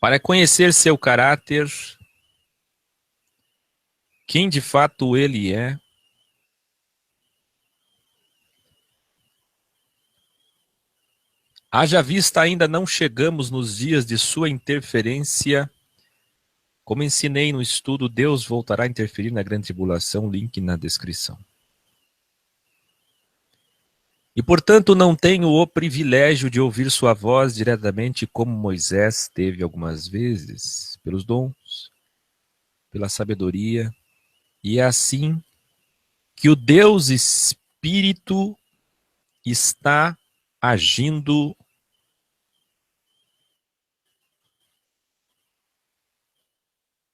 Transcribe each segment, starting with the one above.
Para conhecer seu caráter, quem de fato ele é, haja vista ainda não chegamos nos dias de sua interferência. Como ensinei no estudo, Deus voltará a interferir na grande tribulação, link na descrição. E, portanto, não tenho o privilégio de ouvir sua voz diretamente como Moisés teve algumas vezes, pelos dons, pela sabedoria, e é assim que o Deus Espírito está agindo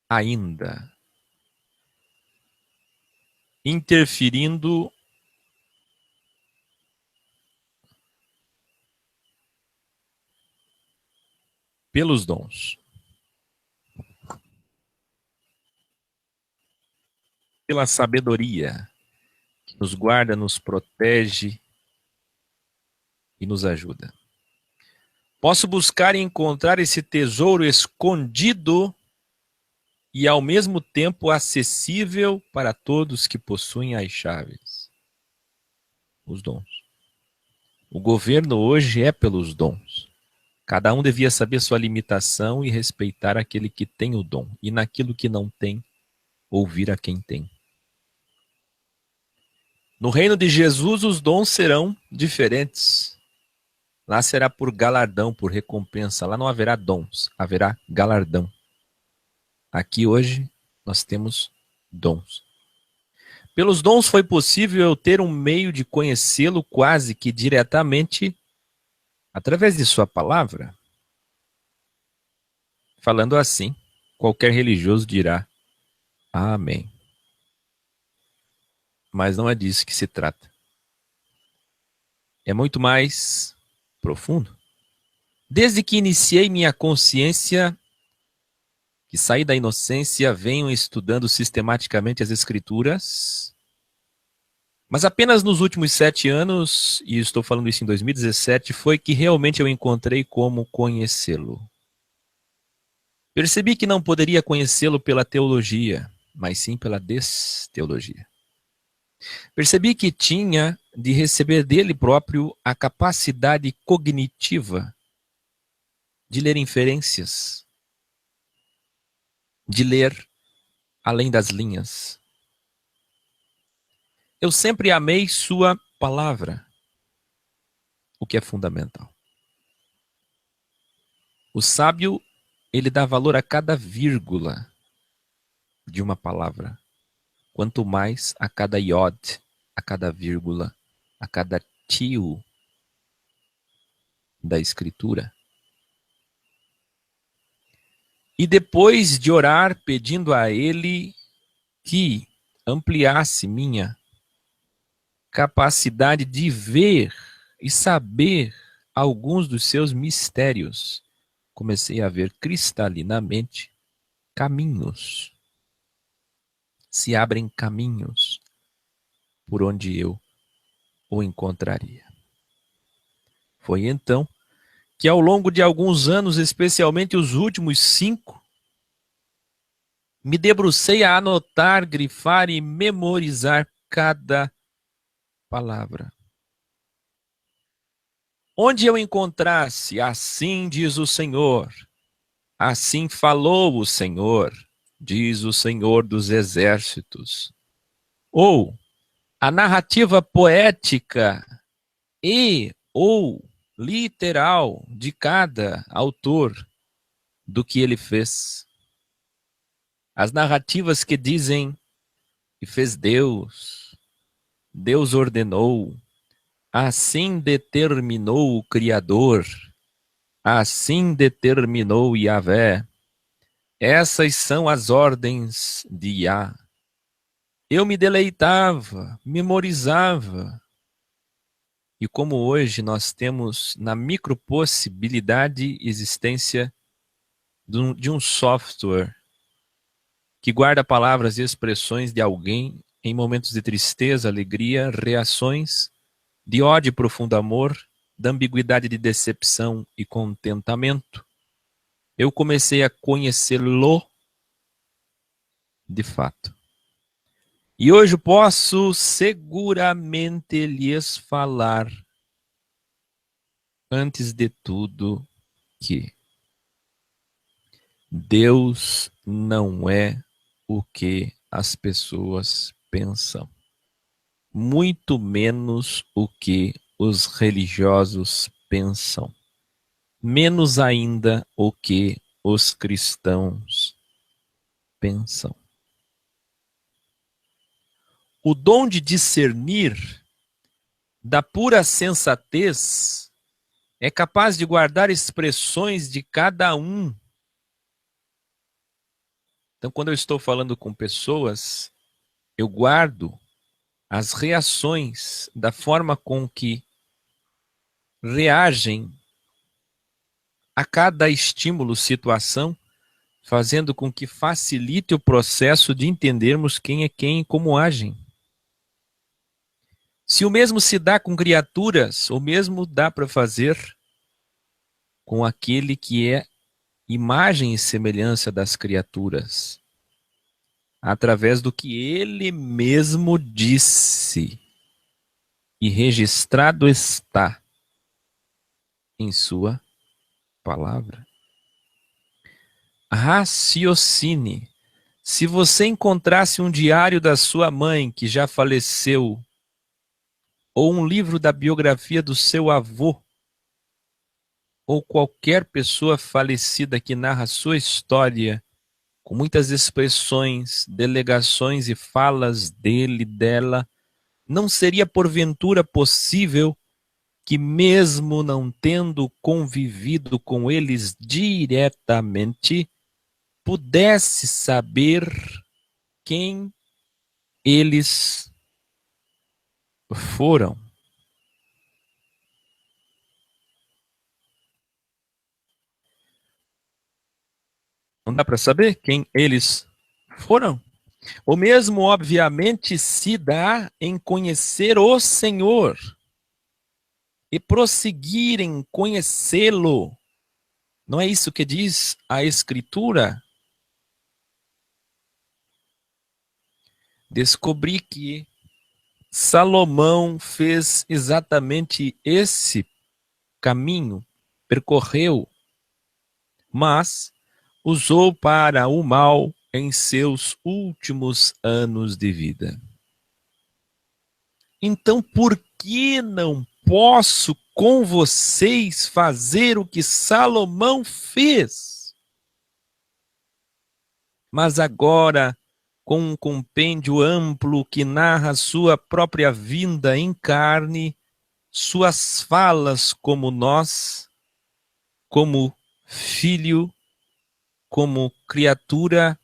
ainda, interferindo pelos dons, pela sabedoria, que nos guarda, nos protege e nos ajuda. Posso buscar e encontrar esse tesouro escondido e ao mesmo tempo acessível para todos que possuem as chaves, os dons. O governo hoje é pelos dons. Cada um devia saber sua limitação e respeitar aquele que tem o dom, e naquilo que não tem, ouvir a quem tem. No reino de Jesus, os dons serão diferentes. Lá será por galardão, por recompensa. Lá não haverá dons, haverá galardão. Aqui hoje nós temos dons. Pelos dons foi possível eu ter um meio de conhecê-lo quase que diretamente através de sua palavra. Falando assim, qualquer religioso dirá amém. Mas não é disso que se trata. É muito mais profundo. Desde que iniciei minha consciência, que saí da inocência, venho estudando sistematicamente as Escrituras, mas apenas nos últimos 7 anos, e estou falando isso em 2017, foi que realmente eu encontrei como conhecê-lo. Percebi que não poderia conhecê-lo pela teologia, mas sim pela desteologia. Percebi que tinha de receber dele próprio a capacidade cognitiva de ler inferências, de ler além das linhas. Eu sempre amei sua palavra, o que é fundamental. O sábio, ele dá valor a cada vírgula de uma palavra, quanto mais a cada iod, a cada vírgula, a cada tio da escritura. E depois de orar pedindo a ele que ampliasse minha capacidade de ver e saber alguns dos seus mistérios, comecei a ver cristalinamente caminhos. Se abrem caminhos por onde eu o encontraria. Foi então que ao longo de alguns anos, especialmente os últimos 5, me debrucei a anotar, grifar e memorizar cada palavra. Onde eu encontrasse, assim diz o Senhor, assim falou o Senhor, diz o Senhor dos Exércitos. Ou a narrativa poética ou literal de cada autor do que ele fez. As narrativas que dizem que fez Deus, Deus ordenou, assim determinou o Criador, assim determinou Yahvé. Essas são as ordens de Yah. Eu me deleitava, memorizava. E como hoje nós temos na micropossibilidade existência de um software que guarda palavras e expressões de alguém em momentos de tristeza, alegria, reações de ódio e profundo amor, da ambiguidade de decepção e contentamento, eu comecei a conhecê-lo de fato. E hoje posso seguramente lhes falar, antes de tudo, que Deus não é o que as pessoas pensam, muito menos o que os religiosos pensam, menos ainda o que os cristãos pensam. O dom de discernir da pura sensatez é capaz de guardar expressões de cada um. Então, quando eu estou falando com pessoas, eu guardo as reações da forma com que reagem a cada estímulo, situação, fazendo com que facilite o processo de entendermos quem é quem e como agem. Se o mesmo se dá com criaturas, o mesmo dá para fazer com aquele que é imagem e semelhança das criaturas, através do que ele mesmo disse e registrado está em sua palavra. Raciocine. Se você encontrasse um diário da sua mãe que já faleceu, ou um livro da biografia do seu avô, ou qualquer pessoa falecida que narra sua história, com muitas expressões, delegações e falas dele, dela, não seria porventura possível que, mesmo não tendo convivido com eles diretamente, pudesse saber quem eles foram? Não dá para saber quem eles foram? O mesmo, obviamente, se dá em conhecer o Senhor e prosseguir em conhecê-lo. Não é isso que diz a Escritura? Descobri que Salomão fez exatamente esse caminho, percorreu, mas usou para o mal em seus últimos anos de vida. Então, por que não posso com vocês fazer o que Salomão fez? Mas agora, com um compêndio amplo que narra sua própria vinda em carne, suas falas como nós, como filho, como criatura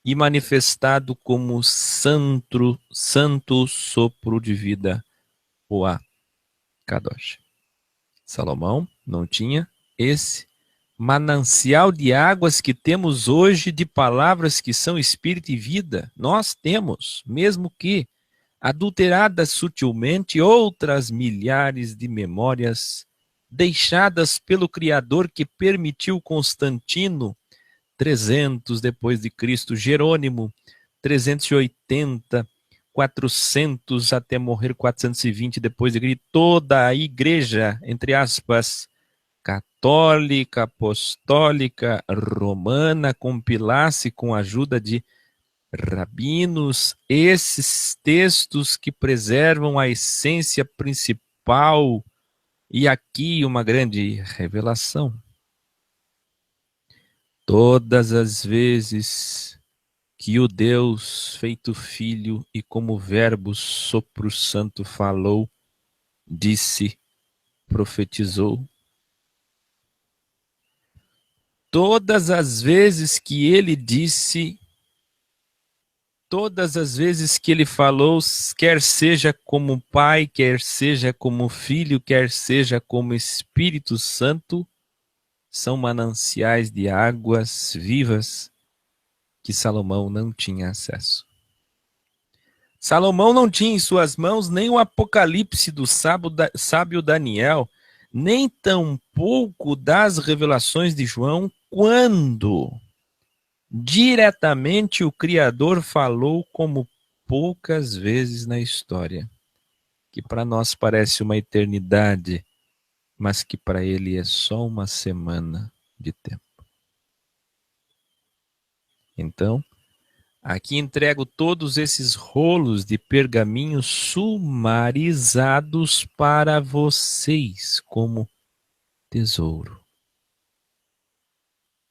e manifestado como santo sopro de vida, Ruach Kadosh. Salomão não tinha esse manancial de águas que temos hoje, de palavras que são espírito e vida. Nós temos, mesmo que adulteradas sutilmente, outras milhares de memórias deixadas pelo Criador, que permitiu Constantino 300 depois de Cristo, Jerônimo 380, 400 até morrer 420 depois de Cristo, toda a igreja, entre aspas, católica, apostólica, romana, compilasse com a ajuda de rabinos esses textos que preservam a essência principal, e aqui uma grande revelação. Todas as vezes que o Deus feito filho e como verbo sopro santo falou, disse, profetizou, todas as vezes que ele disse, todas as vezes que ele falou, quer seja como Pai, quer seja como Filho, quer seja como Espírito Santo, são mananciais de águas vivas que Salomão não tinha acesso. Salomão não tinha em suas mãos nem o Apocalipse do sábio Daniel, nem tampouco das revelações de João, quando diretamente o Criador falou como poucas vezes na história, que para nós parece uma eternidade, mas que para ele é só uma semana de tempo. Então, aqui entrego todos esses rolos de pergaminhos sumarizados para vocês como tesouro.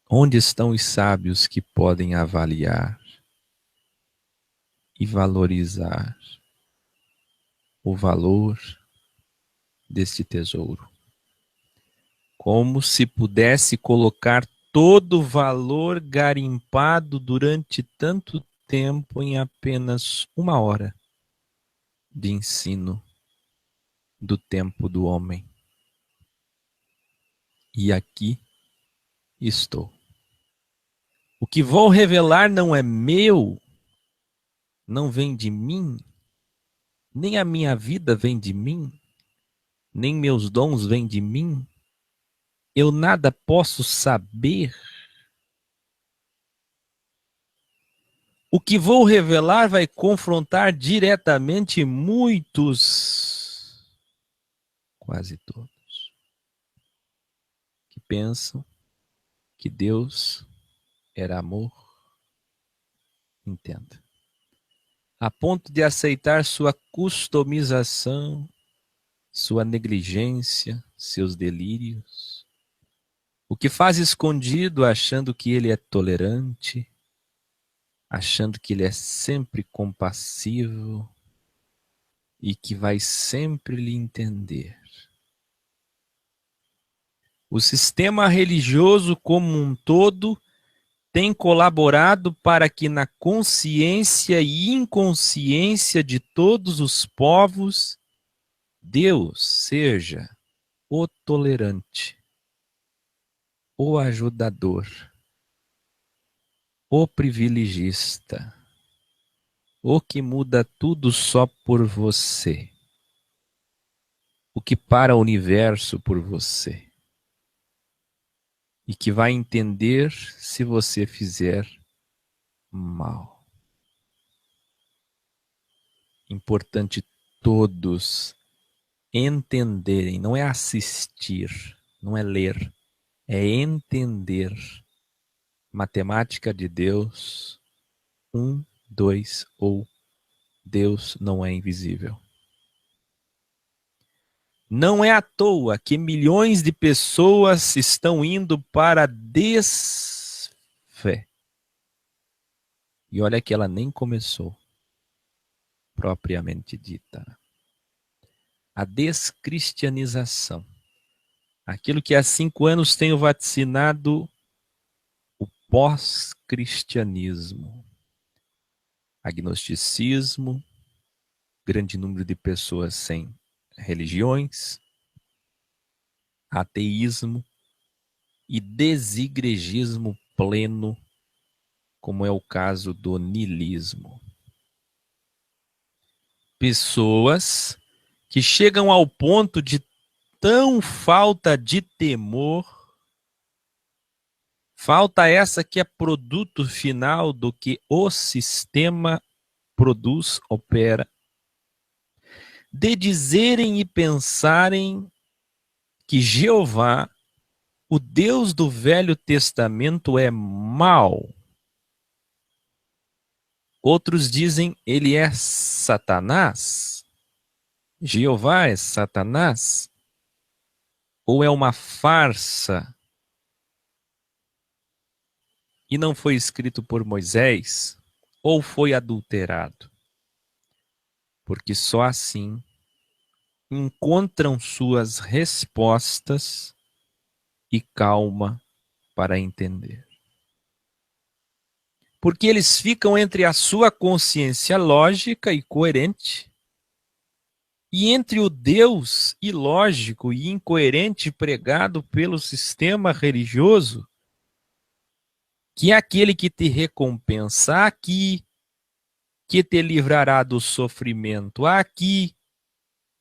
Onde estão os sábios que podem avaliar e valorizar o valor deste tesouro? Como se pudesse colocar todo o valor garimpado durante tanto tempo em apenas 1 hora de ensino do tempo do homem. E aqui estou. O que vou revelar não é meu, não vem de mim, nem a minha vida vem de mim, nem meus dons vêm de mim. Eu nada posso saber. O que vou revelar vai confrontar diretamente muitos, quase todos, que pensam que Deus era amor. Entenda. A ponto de aceitar sua customização, sua negligência, seus delírios. O que faz escondido, achando que ele é tolerante, achando que ele é sempre compassivo e que vai sempre lhe entender. O sistema religioso como um todo tem colaborado para que na consciência e inconsciência de todos os povos, Deus seja o tolerante, o ajudador, o privilegista, o que muda tudo só por você, o que para o universo por você, e que vai entender se você fizer mal. Importante todos entenderem, não é assistir, não é ler, é entender. Matemática de Deus, 1, 2 ou Deus não é invisível. Não é à toa que milhões de pessoas estão indo para a desfé. E olha que ela nem começou, propriamente dita. A descristianização. Aquilo que há 5 anos tenho vacinado, o pós-cristianismo. Agnosticismo, grande número de pessoas sem religiões, ateísmo e desigregismo pleno, como é o caso do niilismo. Pessoas que chegam ao ponto de tão falta de temor, falta essa que é produto final do que o sistema produz, opera, de dizerem e pensarem que Jeová, o Deus do Velho Testamento, é mau. Outros dizem ele é Satanás. Jeová é Satanás? Ou é uma farsa? E não foi escrito por Moisés? Ou foi adulterado? Porque só assim encontram suas respostas e calma para entender. Porque eles ficam entre a sua consciência lógica e coerente e entre o Deus ilógico e incoerente pregado pelo sistema religioso, que é aquele que te recompensa aqui, que te livrará do sofrimento aqui,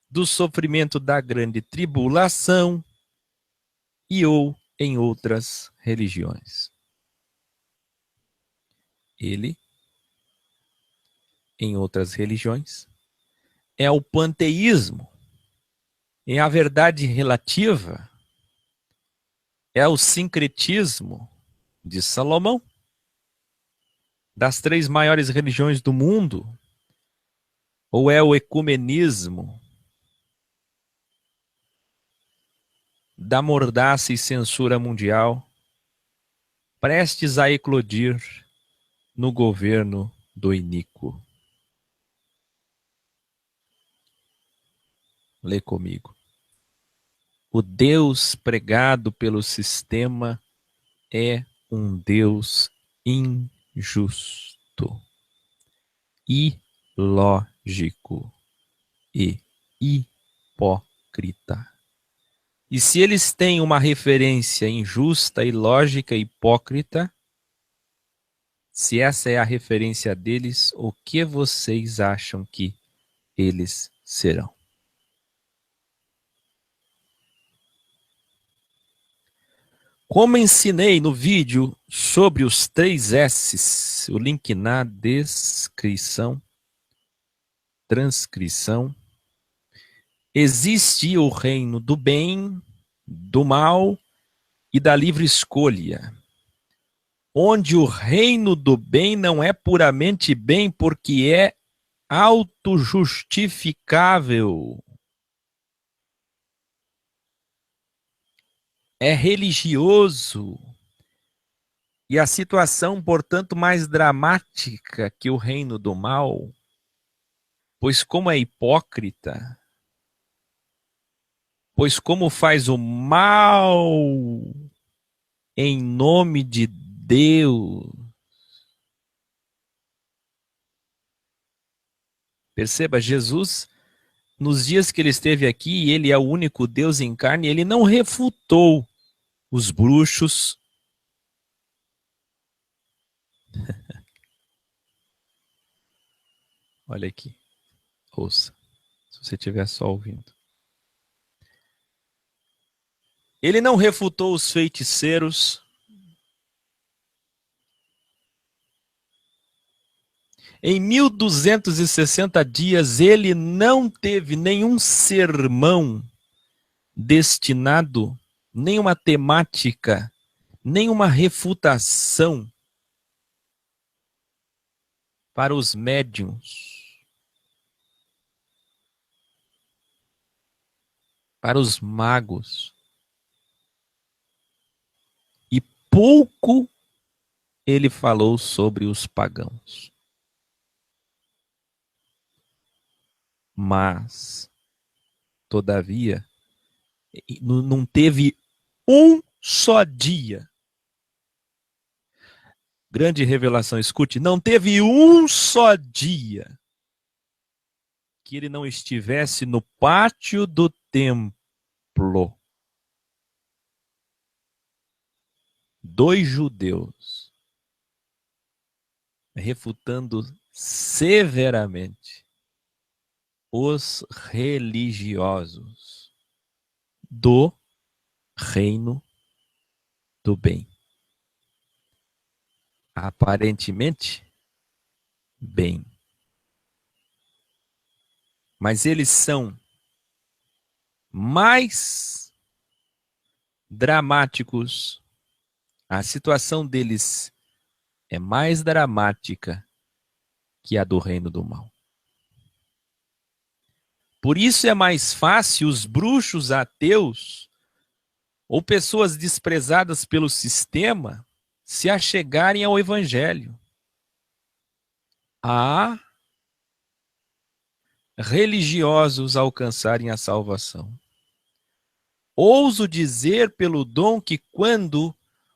do sofrimento da grande tribulação, e ou em outras religiões. Ele, em outras religiões, é o panteísmo, é a verdade relativa, é o sincretismo de Salomão, das 3 maiores religiões do mundo, ou é o ecumenismo da mordaça e censura mundial, prestes a eclodir no governo do iníquo. Lê comigo. O Deus pregado pelo sistema é um Deus injusto, ilógico e hipócrita. E se eles têm uma referência injusta, ilógica e hipócrita, se essa é a referência deles, o que vocês acham que eles serão? Como ensinei no vídeo sobre os 3 S's, o link na descrição, transcrição, existe o reino do bem, do mal e da livre escolha, onde o reino do bem não é puramente bem porque é autojustificável. É religioso. E a situação, portanto, mais dramática que o reino do mal, pois como é hipócrita, pois como faz o mal em nome de Deus. Perceba, Jesus, nos dias que ele esteve aqui, e ele é o único Deus em carne, ele não refutou os bruxos. Olha aqui, ouça, se você estiver só ouvindo. Ele não refutou os feiticeiros. Em 1260 dias, ele não teve nenhum sermão destinado, nenhuma temática, nenhuma refutação para os médiuns, para os magos. E pouco ele falou sobre os pagãos. Mas, todavia, não teve um só dia. Grande revelação, escute, não teve um só dia que ele não estivesse no pátio do templo dos judeus, refutando severamente os religiosos do reino do bem. Aparentemente, bem. Mas eles são mais dramáticos. A situação deles é mais dramática que a do reino do mal. Por isso é mais fácil os bruxos ateus ou pessoas desprezadas pelo sistema se achegarem ao evangelho. A religiosos alcançarem a salvação. Ouso dizer pelo dom que quando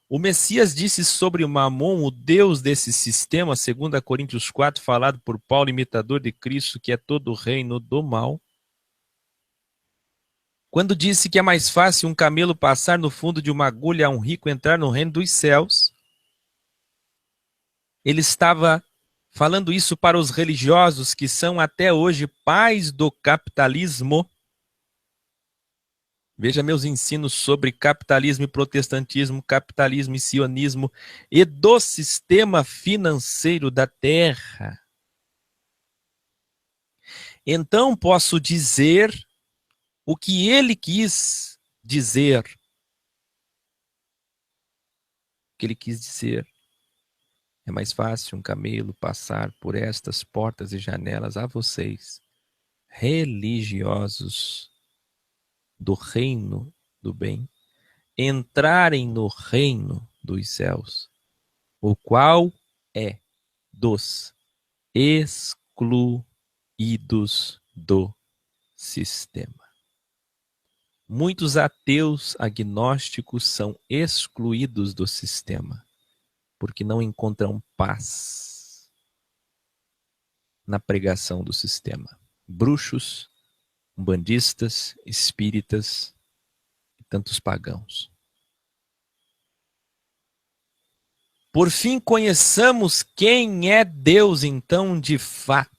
o Messias disse sobre Mamon, o Deus desse sistema, 2 Coríntios 4, falado por Paulo, imitador de Cristo, que é todo o reino do mal, quando disse que é mais fácil um camelo passar no fundo de uma agulha a um rico entrar no reino dos céus, ele estava falando isso para os religiosos que são até hoje pais do capitalismo, Veja meus ensinos sobre capitalismo e protestantismo, capitalismo e sionismo e do sistema financeiro da Terra. Então posso dizer o que ele quis dizer. O que ele quis dizer. É mais fácil um camelo passar por estas portas e janelas a vocês, religiosos do reino do bem, entrarem no reino dos céus, o qual é dos excluídos do sistema. Muitos ateus agnósticos são excluídos do sistema, porque não encontram paz na pregação do sistema. Bruxos, umbandistas, espíritas e tantos pagãos. Por fim, conheçamos quem é Deus, então, de fato.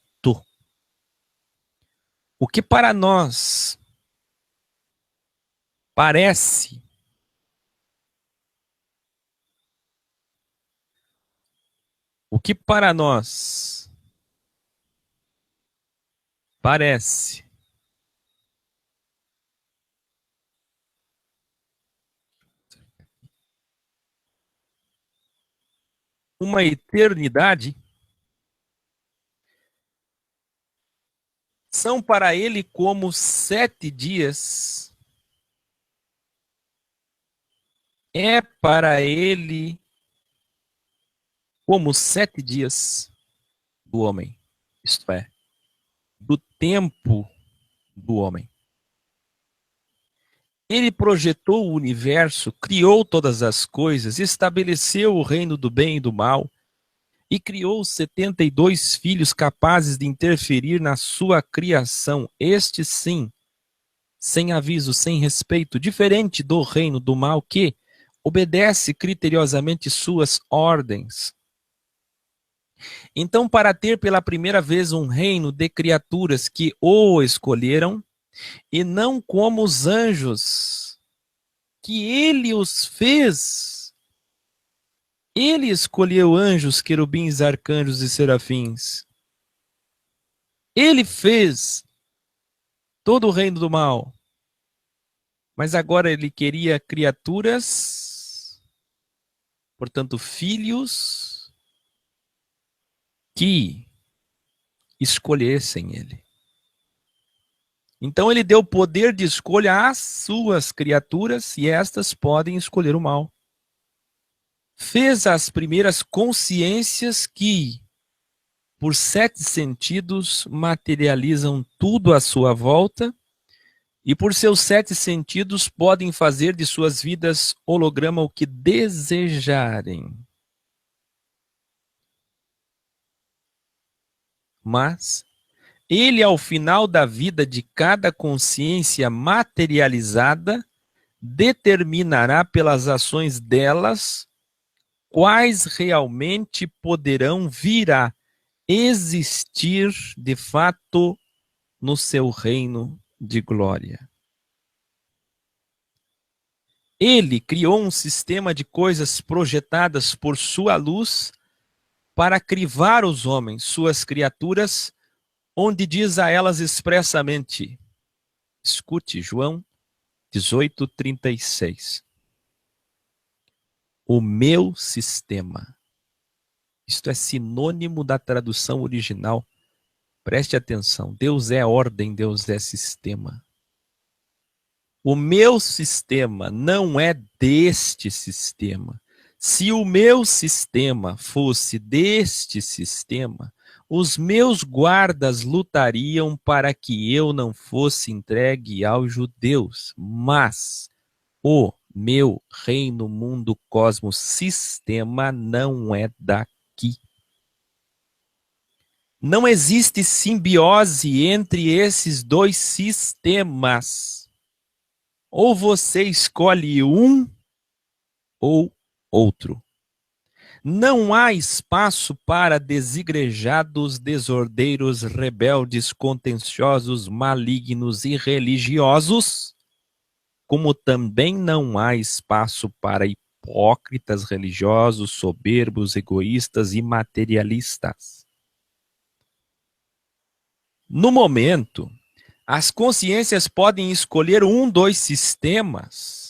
O que para nós parece parece uma eternidade, são para ele como 7 dias. É para ele como 7 dias do homem, isto é, do tempo do homem. Ele projetou o universo, criou todas as coisas, estabeleceu o reino do bem e do mal, e criou 72 filhos capazes de interferir na sua criação, este sim, sem aviso, sem respeito, diferente do reino do mal que obedece criteriosamente suas ordens. Então, para ter pela primeira vez um reino de criaturas que o escolheram, e não como os anjos, que ele os fez. Ele escolheu anjos, querubins, arcanjos e serafins. Ele fez todo o reino do mal. Mas agora ele queria criaturas, portanto, filhos, que escolhessem ele. Então ele deu poder de escolha às suas criaturas e estas podem escolher o mal. Fez as primeiras consciências que, por 7 sentidos, materializam tudo à sua volta e por seus 7 sentidos podem fazer de suas vidas holograma o que desejarem. Mas ele, ao final da vida de cada consciência materializada, determinará pelas ações delas quais realmente poderão vir a existir de fato no seu reino de glória. Ele criou um sistema de coisas projetadas por sua luz para crivar os homens, suas criaturas, onde diz a elas expressamente, escute João 18:36. O meu sistema. Isto é sinônimo da tradução original. Preste atenção. Deus é ordem, Deus é sistema. O meu sistema não é deste sistema. Se o meu sistema fosse deste sistema, os meus guardas lutariam para que eu não fosse entregue aos judeus. Mas o meu reino, mundo, cosmos, sistema não é daqui. Não existe simbiose entre esses dois sistemas. Ou você escolhe um ou outro. Não há espaço para desigrejados, desordeiros, rebeldes, contenciosos, malignos e religiosos como também não há espaço para hipócritas, religiosos, soberbos, egoístas e materialistas. No momento, as consciências podem escolher um dos sistemas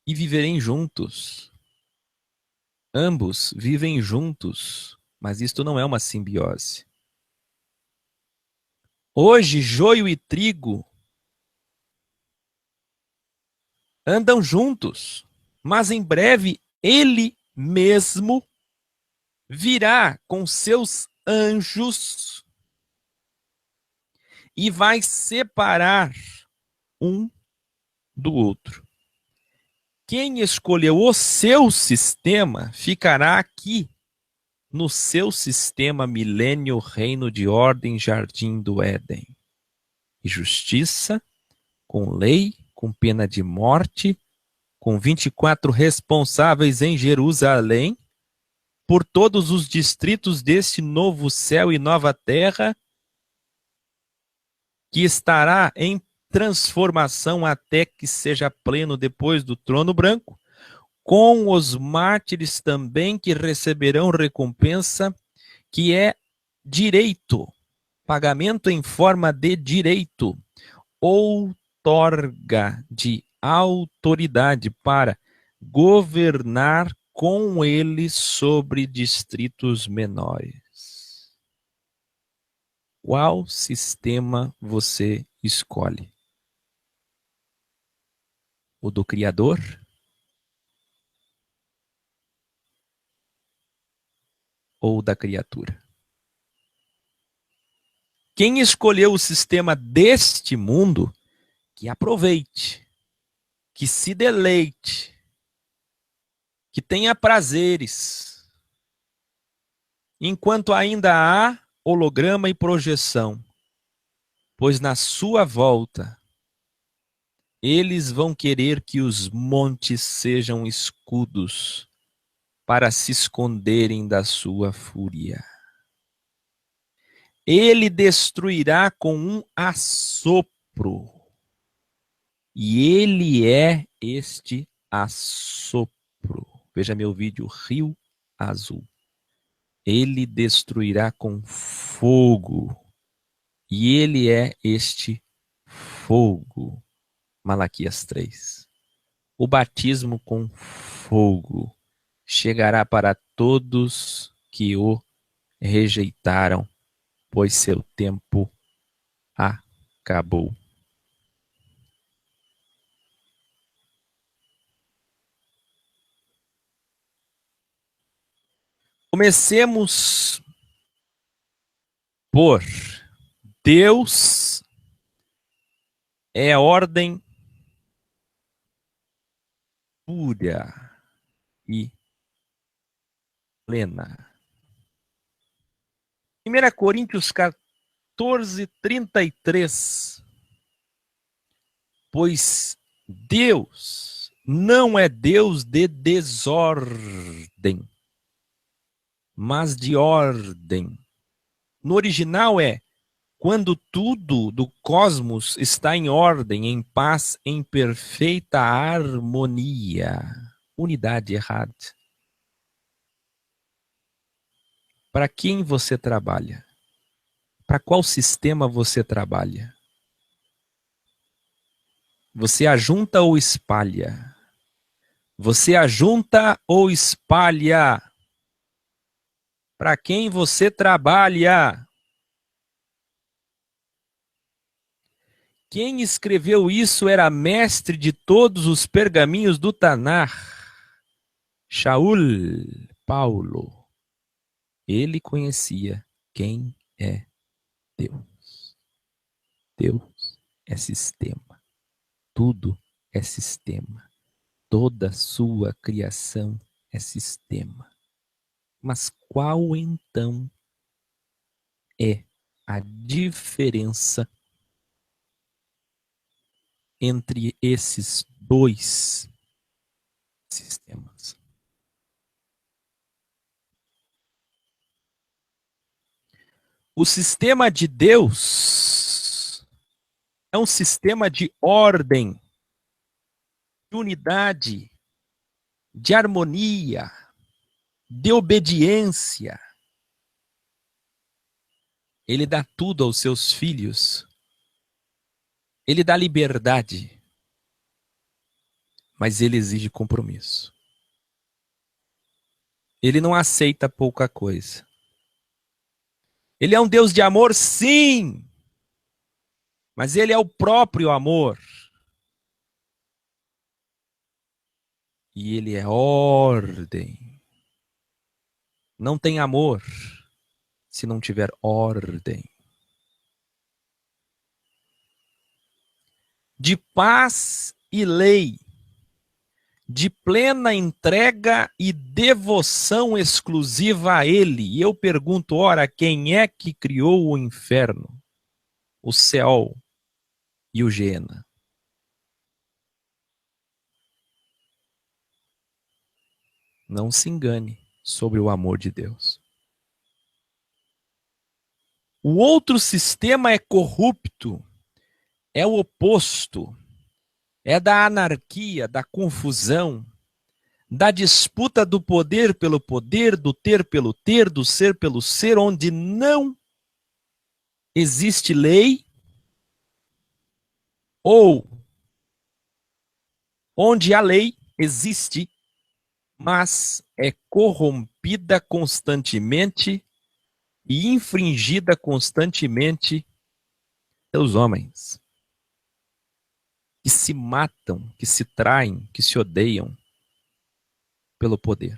e viverem juntos. Ambos vivem juntos, mas isto não é uma simbiose. Hoje, joio e trigo andam juntos, mas em breve ele mesmo virá com seus anjos e vai separar um do outro. Quem escolheu o seu sistema ficará aqui, no seu sistema milênio, reino de ordem, jardim do Éden. E justiça, com lei, com pena de morte, com 24 responsáveis em Jerusalém, por todos os distritos desse novo céu e nova terra, que estará em transformação até que seja pleno depois do trono branco, com os mártires também que receberão recompensa, que é direito, pagamento em forma de direito, outorga de autoridade para governar com ele sobre distritos menores. Qual sistema você escolhe? O do Criador? Ou da criatura? Quem escolheu o sistema deste mundo, que aproveite, que se deleite, que tenha prazeres, enquanto ainda há holograma e projeção, pois na sua volta eles vão querer que os montes sejam escudos para se esconderem da sua fúria. Ele destruirá com um assopro. E ele é este assopro. Veja meu vídeo, Rio Azul. Ele destruirá com fogo. E ele é este fogo. Malaquias 3. O batismo com fogo chegará para todos que o rejeitaram, pois seu tempo acabou. Comecemos por Deus é ordem pura e plena. 1 Coríntios 14, 33. Pois Deus não é Deus de desordem, mas de ordem. No original é quando tudo do cosmos está em ordem, em paz, em perfeita harmonia. Unidade errada. Para quem você trabalha? Para qual sistema você trabalha? Você ajunta ou espalha? Você ajunta ou espalha? Para quem você trabalha? Quem escreveu isso era mestre de todos os pergaminhos do Tanar. Shaul, Paulo. Ele conhecia quem é Deus. Deus é sistema. Tudo é sistema. Toda sua criação é sistema. Mas qual então é a diferença entre esses dois sistemas? O sistema de Deus é um sistema de ordem. oportunidade de harmonia, de obediência. Ele dá tudo aos seus filhos. Ele dá liberdade. Mas ele exige compromisso. Ele não aceita pouca coisa. Ele é um Deus de amor, sim. Mas ele é o próprio amor. E ele é ordem. Não tem amor se não tiver ordem. De paz e lei, de plena entrega e devoção exclusiva a Ele. E eu pergunto, ora, quem é que criou o inferno, o Seol e o Geena? Não se engane sobre o amor de Deus. O outro sistema é corrupto, é o oposto, é da anarquia, da confusão, da disputa do poder pelo poder, do ter pelo ter, do ser pelo ser, onde não existe lei, ou onde a lei existe, mas é corrompida constantemente e infringida constantemente pelos homens, que se matam, que se traem, que se odeiam pelo poder.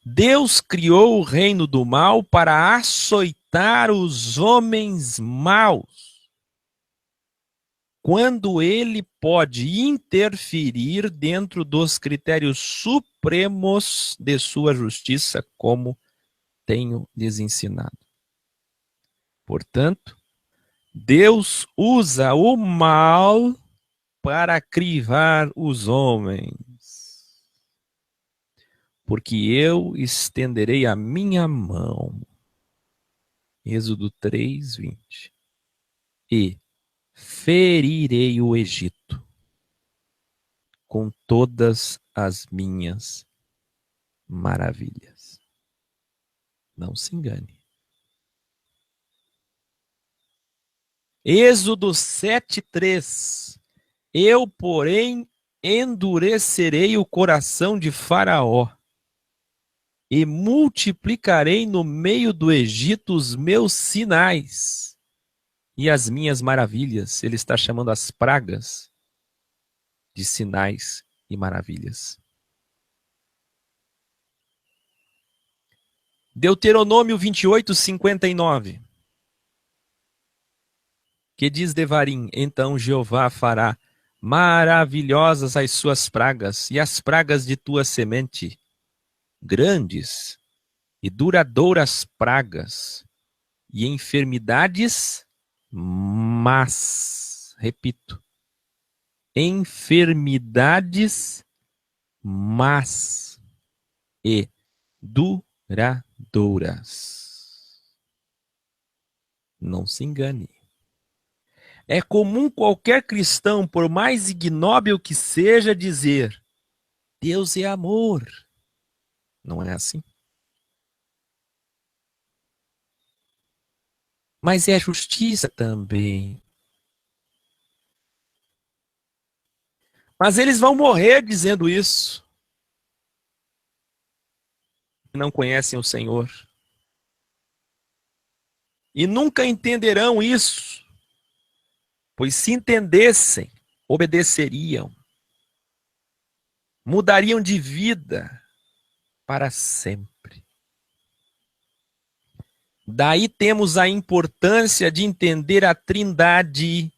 Deus criou o reino do mal para açoitar os homens maus, quando ele pode interferir dentro dos critérios supremos de sua justiça, como tenho lhes ensinado. Portanto, Deus usa o mal para crivar os homens. Porque eu estenderei a minha mão. Êxodo 3:20. E ferirei o Egito com todas as minhas maravilhas. Não se engane. Êxodo 7:3. Eu, porém, endurecerei o coração de Faraó e multiplicarei no meio do Egito os meus sinais e as minhas maravilhas. Ele está chamando as pragas de sinais e maravilhas. Deuteronômio 28:59. Que diz Devarim: então Jeová fará maravilhosas as suas pragas e as pragas de tua semente, grandes e duradouras pragas e enfermidades, mas, repito, enfermidades, mas e duradouras. Não se engane. É comum qualquer cristão, por mais ignóbil que seja, dizer: Deus é amor. Não é assim? Mas é justiça também. Mas eles vão morrer dizendo isso. Não conhecem o Senhor. E nunca entenderão isso. Pois se entendessem, obedeceriam. Mudariam de vida para sempre. Daí temos a importância de entender a Trindade.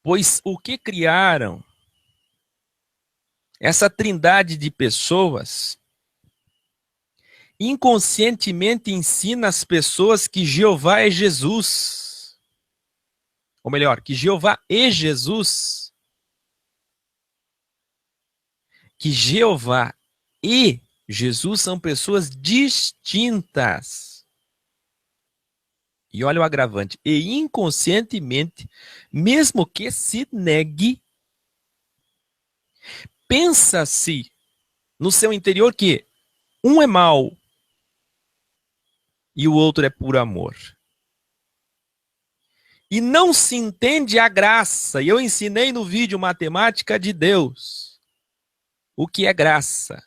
Pois o que criaram, essa trindade de pessoas, inconscientemente ensina as pessoas que Jeová é Jesus. Ou melhor, que Jeová é Jesus. Que Jeová e Jesus são pessoas distintas. E olha o agravante. E inconscientemente, mesmo que se negue, pensa-se no seu interior que um é mau e o outro é por amor. E não se entende a graça. E eu ensinei no vídeo Matemática de Deus o que é graça.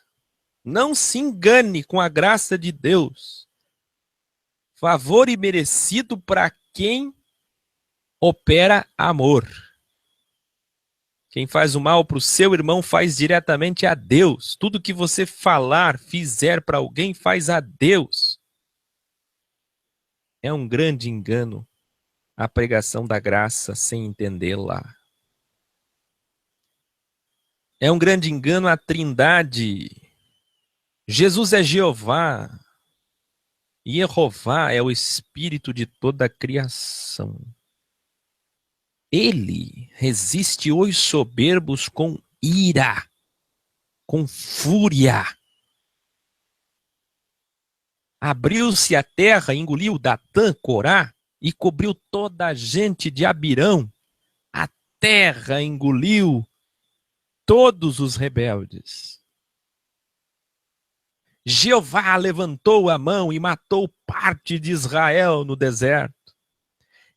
Não se engane com a graça de Deus. Favor imerecido para quem opera amor. Quem faz o mal para o seu irmão faz diretamente a Deus. Tudo que você falar, fizer para alguém, faz a Deus. É um grande engano a pregação da graça sem entendê-la. É um grande engano a Trindade. Jesus é Jeová. E Jeová é o Espírito de toda a criação. Ele resiste os soberbos com ira, com fúria. Abriu-se a terra, engoliu Datã, Corá e cobriu toda a gente de Abirão. A terra engoliu todos os rebeldes. Jeová levantou a mão e matou parte de Israel no deserto.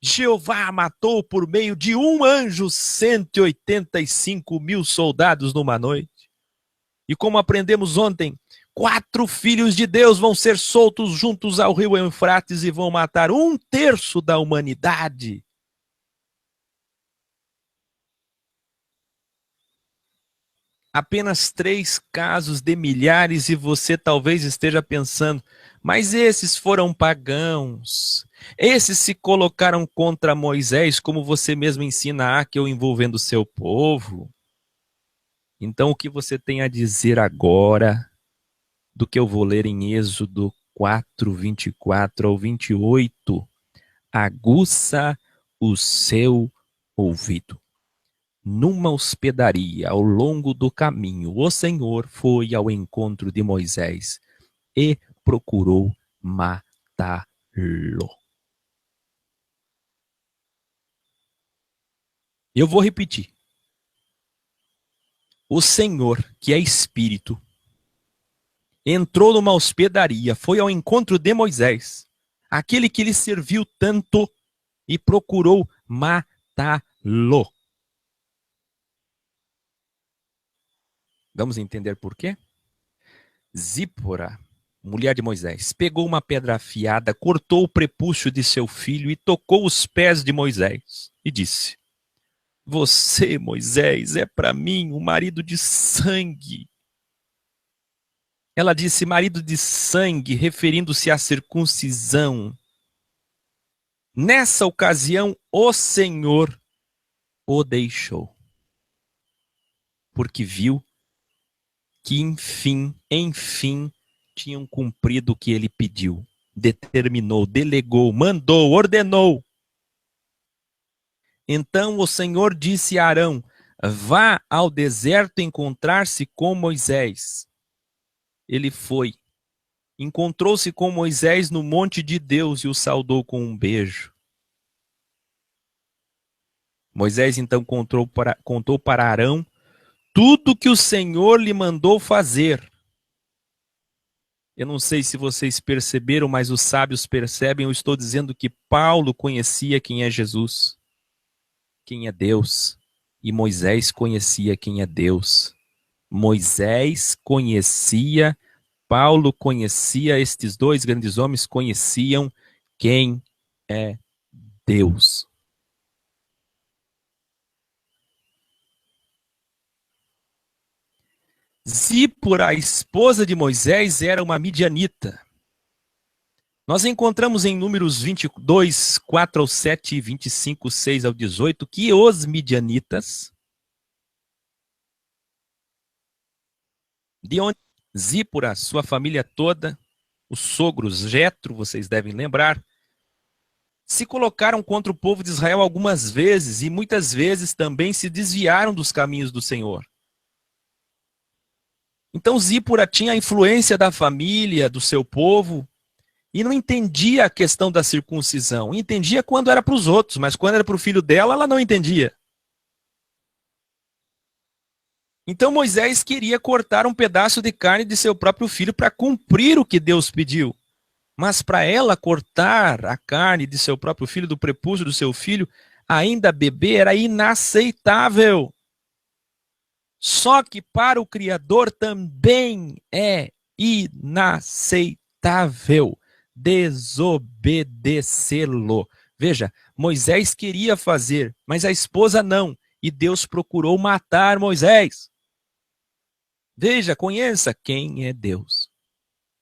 Jeová matou por meio de um anjo 185.000 soldados numa noite. E como aprendemos ontem, 4 filhos de Deus vão ser soltos juntos ao rio Eufrates e vão matar 1/3 da humanidade. Apenas 3 casos de milhares e você talvez esteja pensando, mas esses foram pagãos. Esses se colocaram contra Moisés, como você mesmo ensina a que eu envolvendo o seu povo. Então o que você tem a dizer agora do que eu vou ler em Êxodo 4, 24 ao 28? Aguça o seu ouvido. Numa hospedaria ao longo do caminho, o Senhor foi ao encontro de Moisés e procurou matá-lo. Eu vou repetir. O Senhor, que é Espírito, entrou numa hospedaria, foi ao encontro de Moisés, aquele que lhe serviu tanto, e procurou matá-lo. Vamos entender por quê? Zípora, mulher de Moisés, pegou uma pedra afiada, cortou o prepúcio de seu filho e tocou os pés de Moisés e disse: Você, Moisés, é para mim um marido de sangue. Ela disse marido de sangue, referindo-se à circuncisão. Nessa ocasião, o Senhor o deixou, porque viu que, enfim, tinham cumprido o que ele pediu, determinou, delegou, mandou, ordenou. Então o Senhor disse a Arão: Vá ao deserto encontrar-se com Moisés. Ele foi. Encontrou-se com Moisés no monte de Deus e o saudou com um beijo. Moisés então contou para Arão tudo que o Senhor lhe mandou fazer. Eu não sei se vocês perceberam, mas os sábios percebem. Eu estou dizendo que Paulo conhecia quem é Jesus, quem é Deus, e Moisés conhecia quem é Deus. Moisés conhecia, Paulo conhecia, estes 2 grandes homens conheciam quem é Deus. Zípora, a esposa de Moisés, era uma midianita. Nós encontramos em Números 22, 4 ao 7, 25, 6 ao 18, que os midianitas, de onde Zípora, sua família toda, os sogros Jetro, vocês devem lembrar, se colocaram contra o povo de Israel algumas vezes e muitas vezes também se desviaram dos caminhos do Senhor. Então Zípora tinha a influência da família, do seu povo, E não entendia a questão da circuncisão. Entendia quando era para os outros, mas quando era para o filho dela, ela não entendia. Então Moisés queria cortar um pedaço de carne de seu próprio filho para cumprir o que Deus pediu. Mas para ela cortar a carne de seu próprio filho, do prepúcio do seu filho, ainda bebê, era inaceitável. Só que para o Criador também é inaceitável desobedecê-lo. Veja, Moisés queria fazer, mas a esposa não. E Deus procurou matar Moisés. Veja, conheça quem é Deus.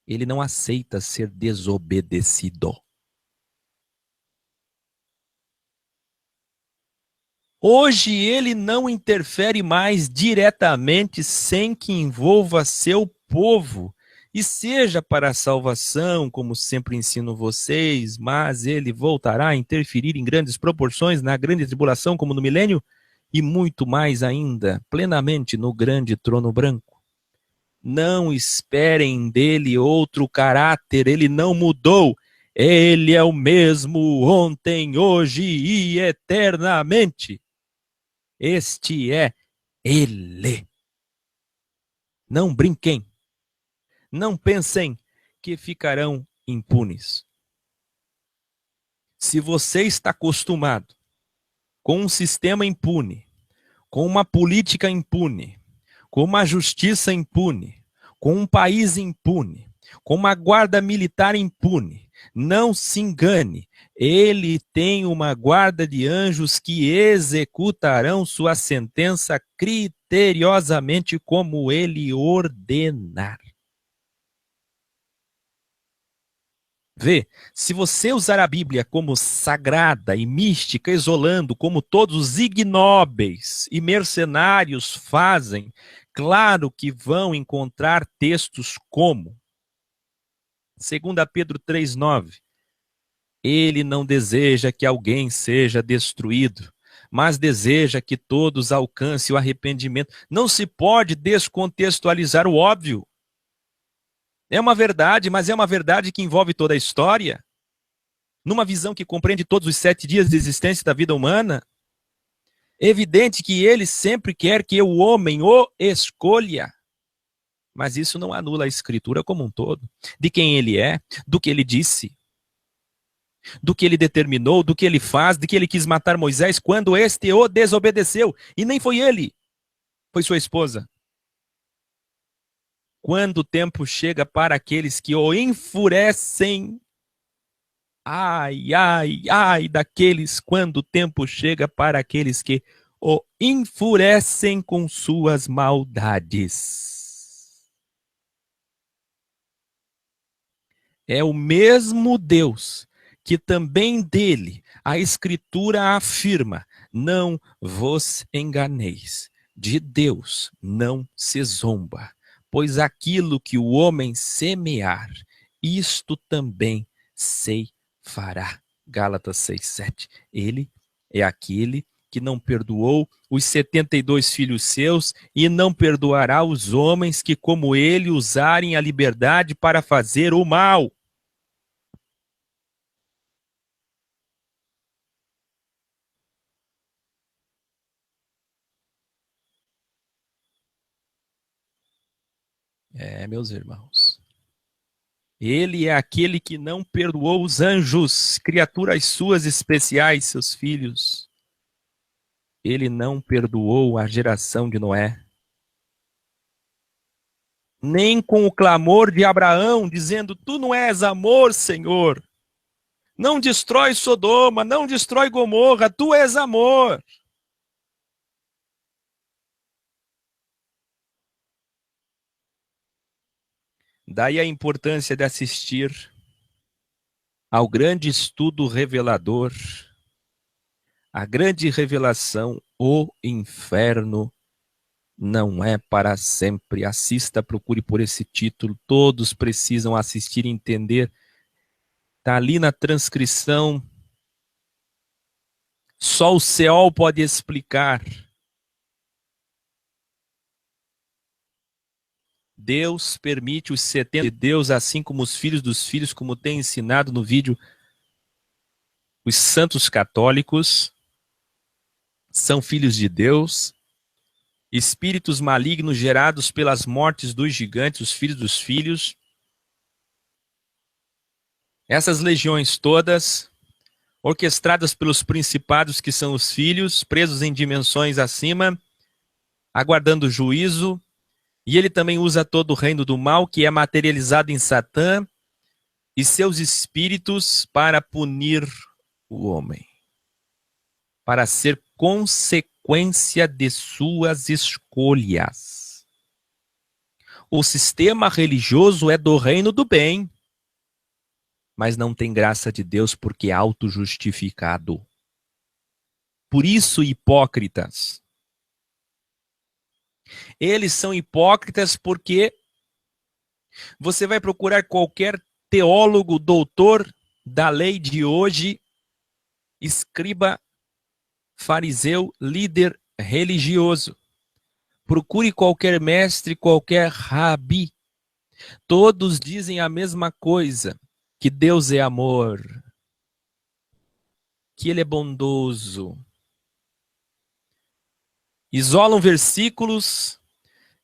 Ele não aceita ser desobedecido. Hoje ele não interfere mais diretamente sem que envolva seu povo, e seja para a salvação, como sempre ensino vocês, mas ele voltará a interferir em grandes proporções na grande tribulação, como no milênio, e muito mais ainda, plenamente no grande trono branco. Não esperem dele outro caráter, ele não mudou. Ele é o mesmo ontem, hoje e eternamente. Este é ele. Não brinquem. Não pensem que ficarão impunes. Se você está acostumado com um sistema impune, com uma política impune, com uma justiça impune, com um país impune, com uma guarda militar impune, não se engane, ele tem uma guarda de anjos que executarão sua sentença criteriosamente como ele ordenar. Vê, se você usar a Bíblia como sagrada e mística, isolando, como todos os ignóbeis e mercenários fazem, claro que vão encontrar textos como 2 Pedro 3,9. Ele não deseja que alguém seja destruído, mas deseja que todos alcancem o arrependimento. Não se pode descontextualizar o óbvio. É uma verdade, mas é uma verdade que envolve toda a história. Numa visão que compreende todos os 7 dias de existência da vida humana, é evidente que ele sempre quer que o homem o escolha. Mas isso não anula a escritura como um todo, de quem ele é, do que ele disse, do que ele determinou, do que ele faz, de que ele quis matar Moisés quando este o desobedeceu. E nem foi ele, foi sua esposa. Quando o tempo chega para aqueles que o enfurecem, ai, ai, ai daqueles quando o tempo chega para aqueles que o enfurecem com suas maldades. É o mesmo Deus que também dele a Escritura afirma: não vos enganeis, de Deus não se zomba, pois aquilo que o homem semear, isto também fará. Gálatas 6:7. Ele é aquele que não perdoou os 72 filhos seus e não perdoará os homens que, como ele, usarem a liberdade para fazer o mal. Meus irmãos. Ele é aquele que não perdoou os anjos, criaturas suas especiais, seus filhos. Ele não perdoou a geração de Noé. Nem com o clamor de Abraão, dizendo: tu não és amor, Senhor. Não destrói Sodoma, não destrói Gomorra, tu és amor. Daí a importância de assistir ao grande estudo revelador, a grande revelação, o inferno não é para sempre. Assista, procure por esse título, todos precisam assistir e entender. Está ali na transcrição, só o Seol pode explicar. Deus permite os 70 de Deus, assim como os filhos dos filhos, como tem ensinado no vídeo, os santos católicos são filhos de Deus, espíritos malignos gerados pelas mortes dos gigantes, os filhos dos filhos. Essas legiões todas, orquestradas pelos principados que são os filhos, presos em dimensões acima, aguardando o juízo. E ele também usa todo o reino do mal, que é materializado em Satã, e seus espíritos para punir o homem, para ser consequência de suas escolhas. O sistema religioso é do reino do bem, mas não tem graça de Deus porque é autojustificado. Por isso, hipócritas. Eles são hipócritas porque você vai procurar qualquer teólogo, doutor da lei de hoje, escriba, fariseu, líder religioso. Procure qualquer mestre, qualquer rabi. Todos dizem a mesma coisa, que Deus é amor, que Ele é bondoso. Isolam versículos,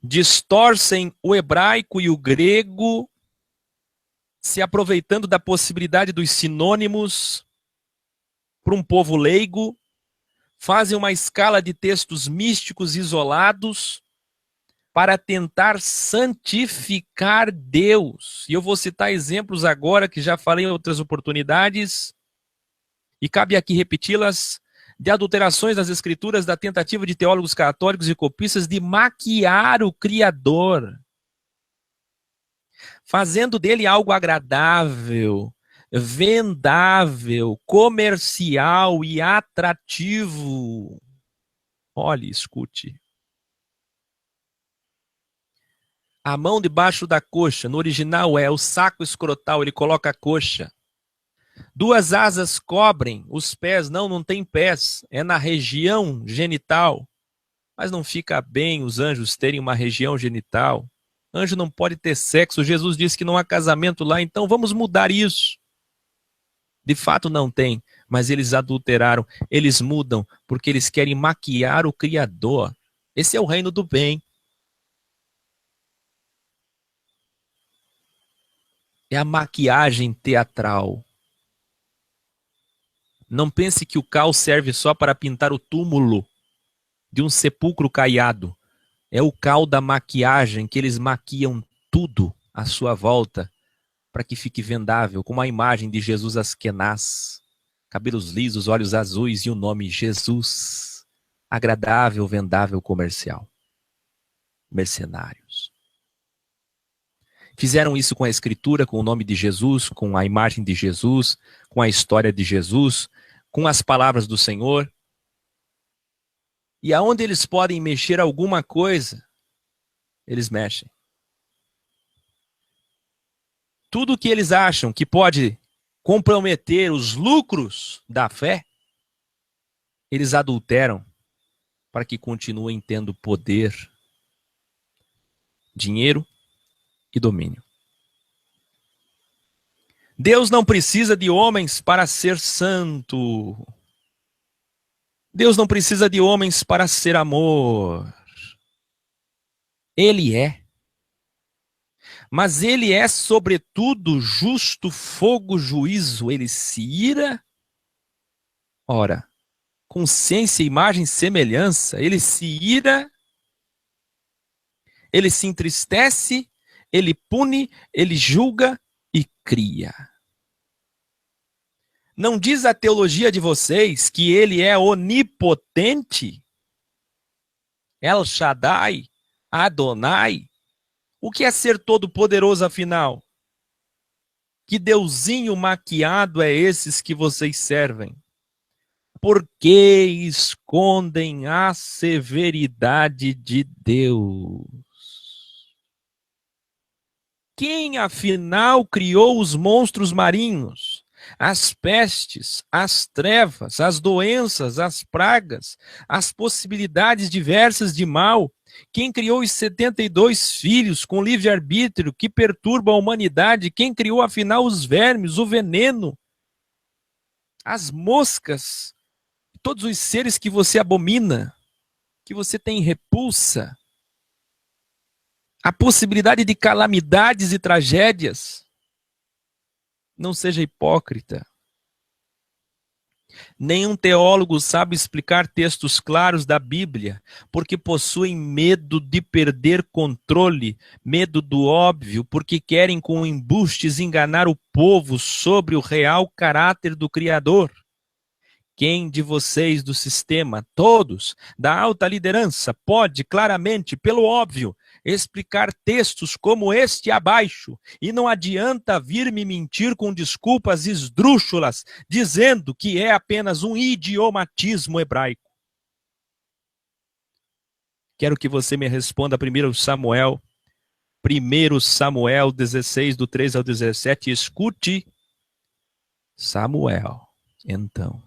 distorcem o hebraico e o grego, se aproveitando da possibilidade dos sinônimos para um povo leigo, fazem uma escala de textos místicos isolados para tentar santificar Deus. E eu vou citar exemplos agora, que já falei em outras oportunidades, e cabe aqui repeti-las, de adulterações das escrituras, da tentativa de teólogos católicos e copistas de maquiar o Criador, fazendo dele algo agradável, vendável, comercial e atrativo. Olhe, escute. A mão debaixo da coxa, no original é o saco escrotal, ele coloca a coxa. Duas asas cobrem os pés, não tem pés, é na região genital. Mas não fica bem os anjos terem uma região genital. Anjo não pode ter sexo, Jesus disse que não há casamento lá, então vamos mudar isso. De fato não tem, mas eles adulteraram, eles mudam, porque eles querem maquiar o Criador. Esse é o reino do bem. É a maquiagem teatral. Não pense que o cal serve só para pintar o túmulo de um sepulcro caiado. É o cal da maquiagem, que eles maquiam tudo à sua volta para que fique vendável, como a imagem de Jesus Askenaz, cabelos lisos, olhos azuis e o nome Jesus. Agradável, vendável, comercial. Mercenários. Fizeram isso com a escritura, com o nome de Jesus, com a imagem de Jesus, com a história de Jesus, com as palavras do Senhor. E aonde eles podem mexer alguma coisa, eles mexem. Tudo que eles acham que pode comprometer os lucros da fé, eles adulteram para que continuem tendo poder, dinheiro e domínio. Deus não precisa de homens para ser santo. Deus não precisa de homens para ser amor. Ele é. Mas ele é, sobretudo, justo, fogo, juízo. Ele se ira. Ora, consciência, imagem, semelhança. Ele se ira. Ele se entristece. Ele pune. Ele julga e cria. Não diz a teologia de vocês que ele é onipotente? El Shaddai, Adonai. O que é ser todo-poderoso, afinal? Que deusinho maquiado é esses que vocês servem? Por que escondem a severidade de Deus? Quem, afinal, criou os monstros marinhos? as pestes, as trevas, as doenças, as pragas, as possibilidades diversas de mal. Quem criou os 72 filhos com livre-arbítrio que perturbam a humanidade? Quem criou, afinal, os vermes, o veneno, as moscas, todos os seres que você abomina, que você tem repulsa? A possibilidade de calamidades e tragédias. Não seja hipócrita. Nenhum teólogo sabe explicar textos claros da Bíblia, porque possuem medo de perder controle, medo do óbvio, porque querem com embustes enganar o povo sobre o real caráter do Criador. Quem de vocês do sistema, todos, da alta liderança, pode claramente, pelo óbvio, explicar textos como este abaixo, e não adianta vir me mentir com desculpas esdrúxulas, dizendo que é apenas um idiomatismo hebraico? Quero que você me responda primeiro Samuel 16, do 3 ao 17, escute. Samuel, então,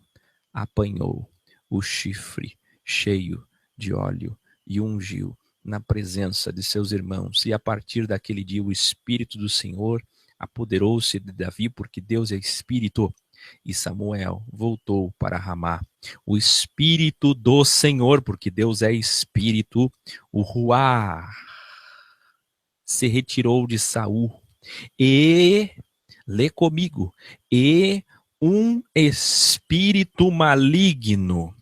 apanhou o chifre cheio de óleo e ungiu na presença de seus irmãos. E a partir daquele dia o Espírito do Senhor apoderou-se de Davi, porque Deus é Espírito. E Samuel voltou para Ramá. O Espírito do Senhor, porque Deus é Espírito, o Ruá, se retirou de Saul. E, lê comigo, e um espírito maligno,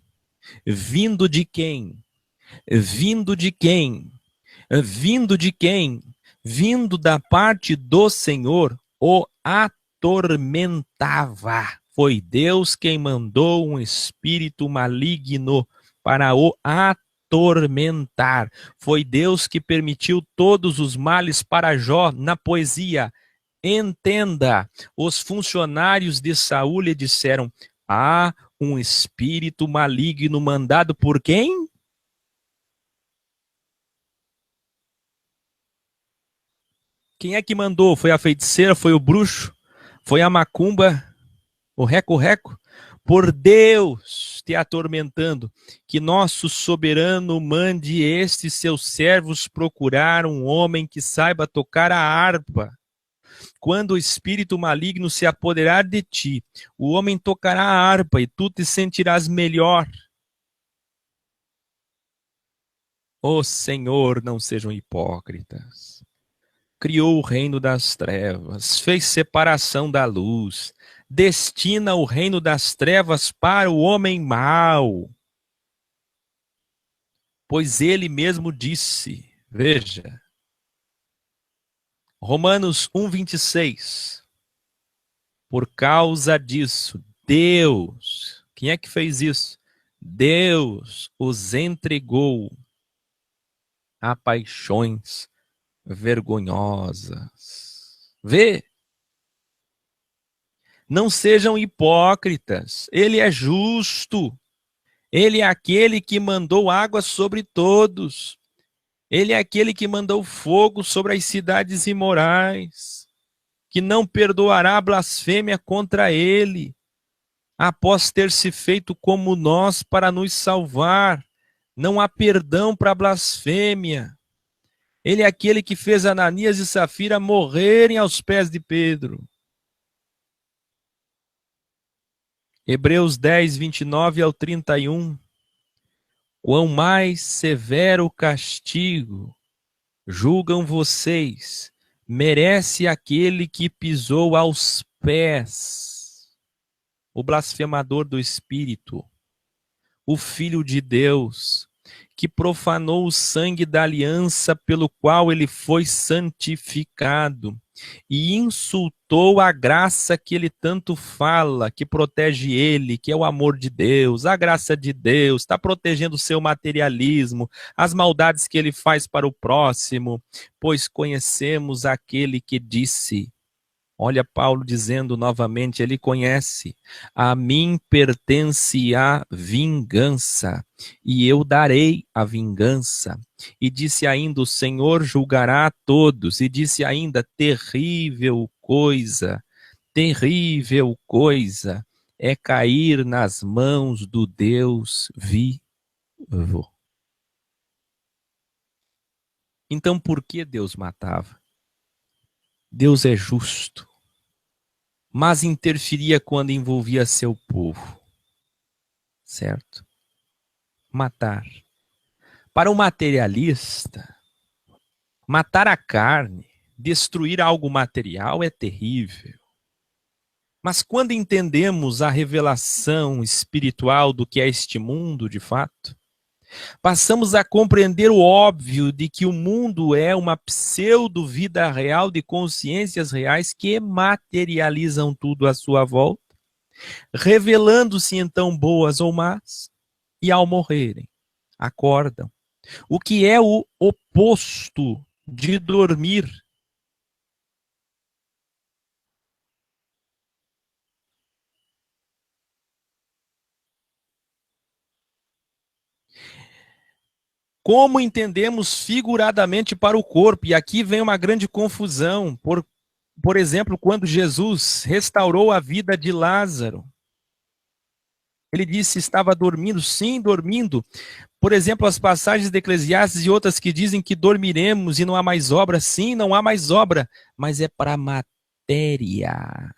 vindo de quem? Vindo de quem? Vindo de quem? Vindo da parte do Senhor, o atormentava. Foi Deus quem mandou um espírito maligno para o atormentar. Foi Deus que permitiu todos os males para Jó na poesia. Entenda, os funcionários de Saul lhe disseram: há um espírito maligno mandado por quem? Quem é que mandou? Foi a feiticeira? Foi o bruxo? Foi a macumba? O reco-reco? Por Deus te atormentando, que nosso soberano mande estes seus servos procurar um homem que saiba tocar a harpa. Quando o espírito maligno se apoderar de ti, o homem tocará a harpa e tu te sentirás melhor. Ó Senhor, não sejam hipócritas. Criou o reino das trevas, fez separação da luz, destina o reino das trevas para o homem mau. Pois ele mesmo disse, veja, Romanos 1:26. Por causa disso, Deus, quem é que fez isso? Deus os entregou a paixões vergonhosas. Vê? Não sejam hipócritas. Ele é justo. Ele é aquele que mandou água sobre todos. Ele é aquele que mandou fogo sobre as cidades imorais, que não perdoará a blasfêmia contra ele, após ter se feito como nós para nos salvar. Não há perdão para a blasfêmia. Ele é aquele que fez Ananias e Safira morrerem aos pés de Pedro. Hebreus 10, 29 ao 31. Quão mais severo o castigo, julgam vocês, merece aquele que pisou aos pés, o blasfemador do Espírito, o Filho de Deus, que profanou o sangue da aliança pelo qual ele foi santificado e insultou a graça que ele tanto fala, que protege ele, que é o amor de Deus, a graça de Deus, está protegendo o seu materialismo, as maldades que ele faz para o próximo, pois conhecemos aquele que disse. Olha Paulo dizendo novamente, ele conhece, a mim pertence a vingança, e eu darei a vingança. E disse ainda, o Senhor julgará a todos, e disse ainda, terrível coisa terrível coisa é cair nas mãos do Deus vivo. Então, por que Deus matava? Deus é justo, mas interferia quando envolvia seu povo, certo? Matar. Para o materialista, matar a carne, destruir algo material é terrível. Mas quando entendemos a revelação espiritual do que é este mundo, de fato, passamos a compreender o óbvio de que o mundo é uma pseudo-vida real de consciências reais que materializam tudo à sua volta, revelando-se então boas ou más, e ao morrerem, acordam. O que é o oposto de dormir? Como entendemos figuradamente para o corpo? E aqui vem uma grande confusão. Por exemplo, quando Jesus restaurou a vida de Lázaro, ele disse estava dormindo, sim, dormindo. Por exemplo, as passagens de Eclesiastes e outras que dizem que dormiremos e não há mais obra, sim, não há mais obra, mas é para a matéria.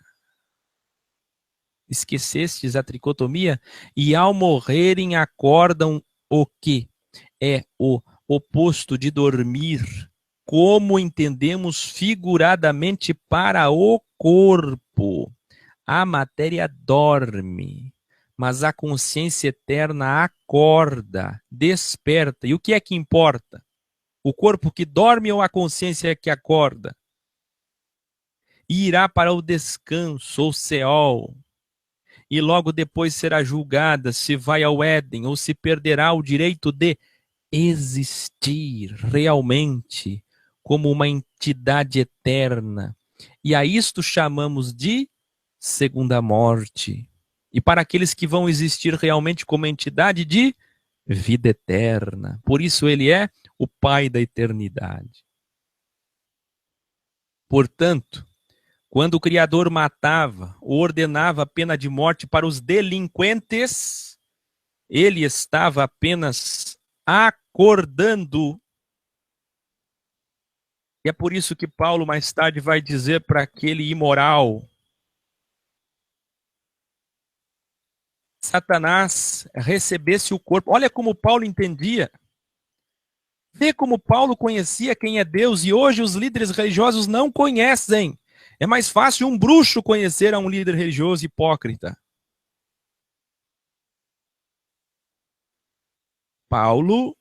Esquecestes a tricotomia? E ao morrerem acordam o quê? É o oposto de dormir, como entendemos figuradamente para o corpo. A matéria dorme, mas a consciência eterna acorda, desperta. E o que é que importa? O corpo que dorme ou a consciência que acorda? E irá para o descanso, ou Seol, e logo depois será julgada se vai ao Éden ou se perderá o direito de existir realmente como uma entidade eterna. E a isto chamamos de segunda morte. E para aqueles que vão existir realmente como entidade de vida eterna. Por isso ele é o Pai da eternidade. Portanto, quando o Criador matava ou ordenava a pena de morte para os delinquentes, ele estava apenas acordando. E é por isso que Paulo mais tarde vai dizer para aquele imoral: Satanás recebesse o corpo. Olha como Paulo entendia. Vê como Paulo conhecia quem é Deus e hoje os líderes religiosos não conhecem. É mais fácil um bruxo conhecer a um líder religioso hipócrita. Paulo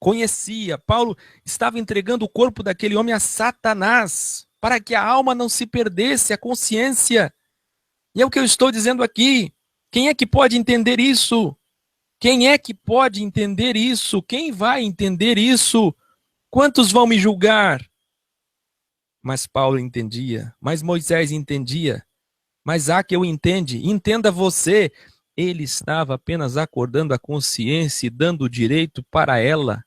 conhecia, Paulo estava entregando o corpo daquele homem a Satanás, para que a alma não se perdesse, a consciência. E é o que eu estou dizendo aqui. Quem é que pode entender isso? Quem é que pode entender isso? Quem vai entender isso? Quantos vão me julgar? Mas Paulo entendia, mas Moisés entendia, mas há que eu entende, entenda você. Ele estava apenas acordando a consciência e dando o direito para ela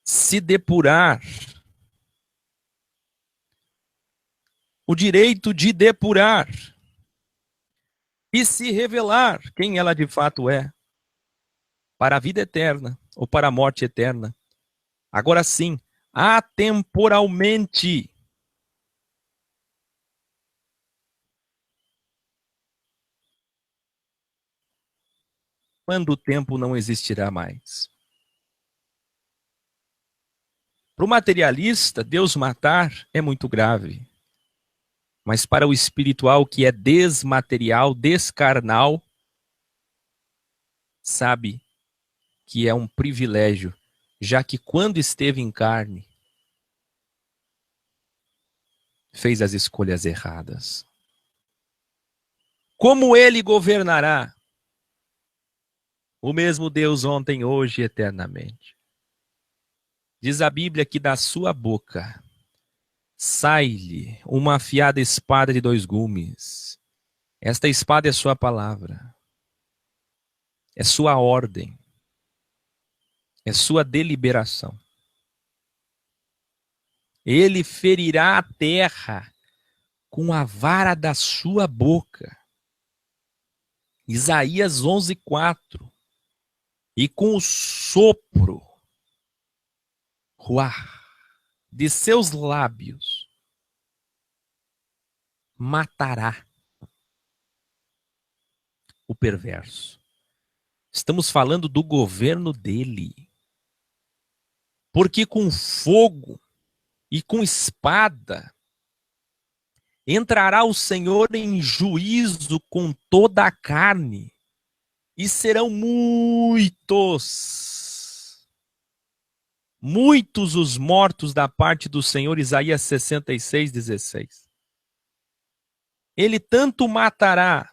se depurar. O direito de depurar e se revelar quem ela de fato é, para a vida eterna ou para a morte eterna. Agora sim, atemporalmente. Quando o tempo não existirá mais. Para o materialista, Deus matar é muito grave. Mas para o espiritual, que é desmaterial, descarnal, sabe que é um privilégio, já que quando esteve em carne, fez as escolhas erradas. Como ele governará? O mesmo Deus ontem, hoje e eternamente. Diz a Bíblia que da sua boca sai-lhe uma afiada espada de dois gumes. Esta espada é sua palavra, é sua ordem, é sua deliberação. Ele ferirá a terra com a vara da sua boca. Isaías 11:4. E com o sopro, ruá, de seus lábios, matará o perverso. Estamos falando do governo dele. Porque com fogo e com espada entrará o Senhor em juízo com toda a carne, e serão muitos os mortos da parte do Senhor. Isaías 66:16. Ele tanto matará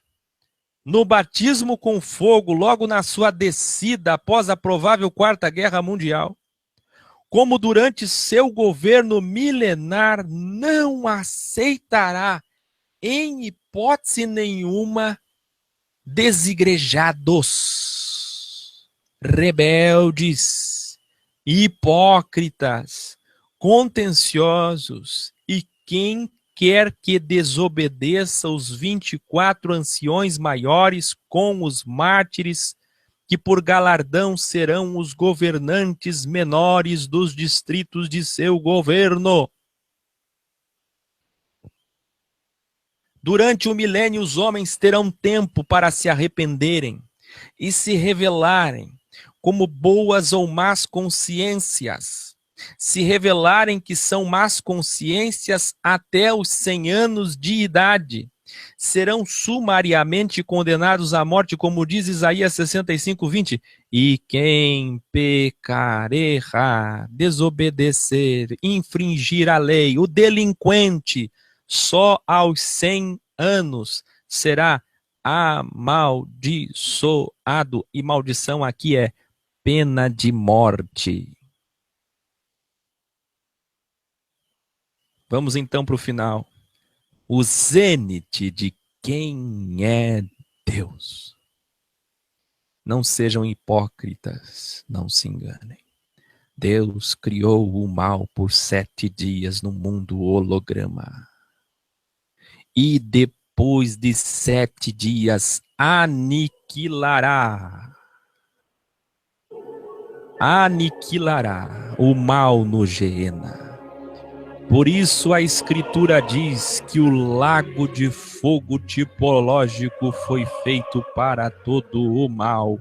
no batismo com fogo, logo na sua descida após a provável Quarta Guerra Mundial, como durante seu governo milenar, não aceitará em hipótese nenhuma desigrejados, rebeldes, hipócritas, contenciosos e quem quer que desobedeça os 24 anciões maiores com os mártires, que por galardão serão os governantes menores dos distritos de seu governo. Durante o milênio, os homens terão tempo para se arrependerem e se revelarem como boas ou más consciências. Se revelarem que são más consciências até os 100 anos de idade, serão sumariamente condenados à morte, como diz Isaías 65:20. E quem pecar, errar, desobedecer, infringir a lei, o delinquente, só aos 100 anos será amaldiçoado. E maldição aqui é pena de morte. Vamos então para o final. O zênite de quem é Deus. Não sejam hipócritas, não se enganem. Deus criou o mal por 7 dias no mundo holograma. E depois de 7 dias aniquilará o mal no Geena. Por isso a Escritura diz que o lago de fogo tipológico foi feito para todo o mal,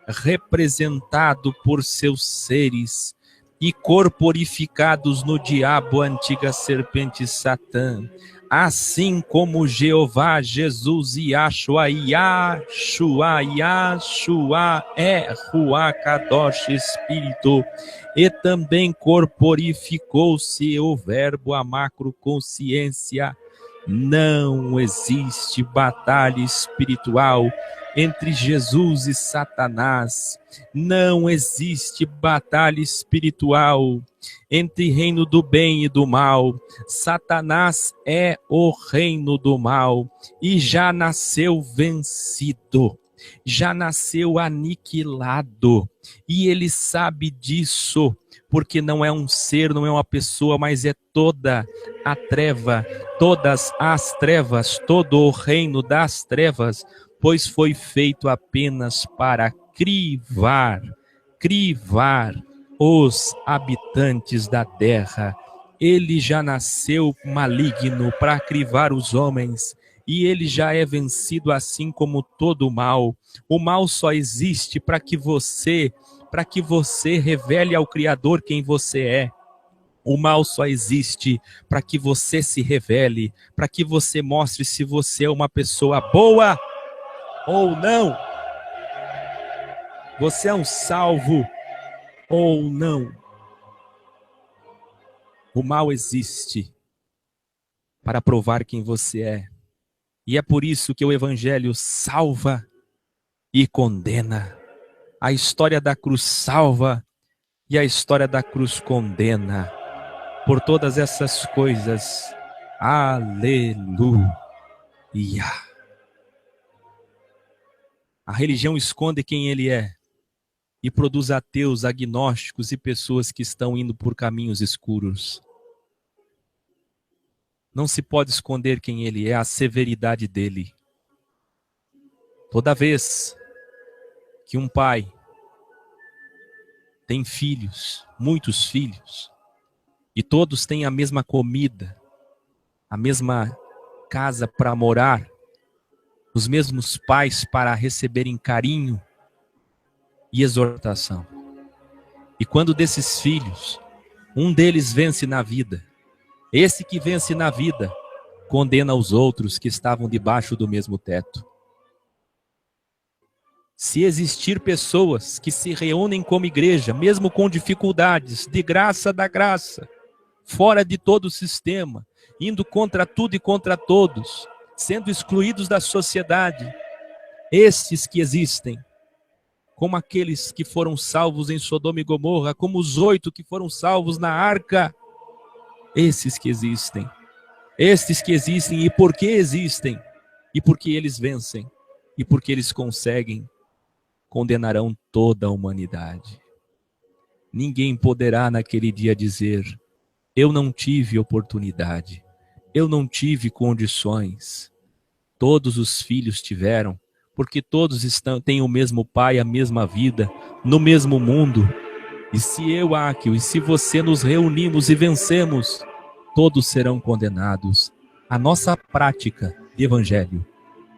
representado por seus seres e corporificados no diabo, a antiga serpente Satã, assim como Jeová, Jesus, Yahshua é Ruach Kadosh, Espírito, e também corporificou-se o verbo, a macroconsciência. Não existe batalha espiritual entre Jesus e Satanás. Não existe batalha espiritual entre reino do bem e do mal. Satanás é o reino do mal e já nasceu vencido, já nasceu aniquilado. E ele sabe disso, porque não é um ser, não é uma pessoa, mas é toda a treva, todas as trevas, todo o reino das trevas, pois foi feito apenas para crivar os habitantes da terra. Ele já nasceu maligno para crivar os homens, e ele já é vencido assim como todo o mal. O mal só existe para que você revele ao Criador quem você é. O mal só existe para que você se revele, para que você mostre se você é uma pessoa boa ou não. Você é um salvo ou não. O mal existe para provar quem você é. E é por isso que o Evangelho salva e condena. A história da cruz salva e a história da cruz condena. Por todas essas coisas, aleluia. A religião esconde quem ele é e produz ateus, agnósticos e pessoas que estão indo por caminhos escuros. Não se pode esconder quem ele é, a severidade dele. Toda vez que um pai tem filhos, muitos filhos, e todos têm a mesma comida, a mesma casa para morar, os mesmos pais para receberem carinho e exortação. E quando desses filhos, um deles vence na vida, esse que vence na vida condena os outros que estavam debaixo do mesmo teto. Se existir pessoas que se reúnem como igreja, mesmo com dificuldades, de graça da graça, fora de todo o sistema, indo contra tudo e contra todos, sendo excluídos da sociedade, estes que existem, como aqueles que foram salvos em Sodoma e Gomorra, como os 8 que foram salvos na arca, esses que existem, e por que existem, e porque eles vencem, e porque eles conseguem, condenarão toda a humanidade. Ninguém poderá naquele dia dizer: eu não tive oportunidade, eu não tive condições. Todos os filhos tiveram, porque todos têm o mesmo pai, a mesma vida, no mesmo mundo. E se eu, Áquil, e se você nos reunimos e vencemos, todos serão condenados. A nossa prática de evangelho,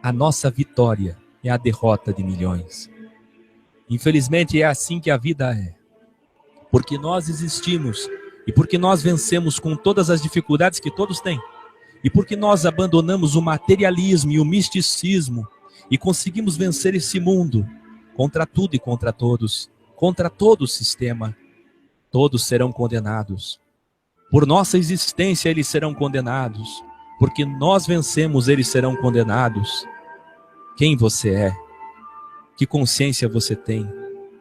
a nossa vitória é a derrota de milhões. Infelizmente é assim que a vida é. Porque nós existimos e porque nós vencemos com todas as dificuldades que todos têm, e porque nós abandonamos o materialismo e o misticismo e conseguimos vencer esse mundo contra tudo e contra todos, contra todo o sistema, todos serão condenados. Por nossa existência eles serão condenados, porque nós vencemos, eles serão condenados. Quem você é? Que consciência você tem?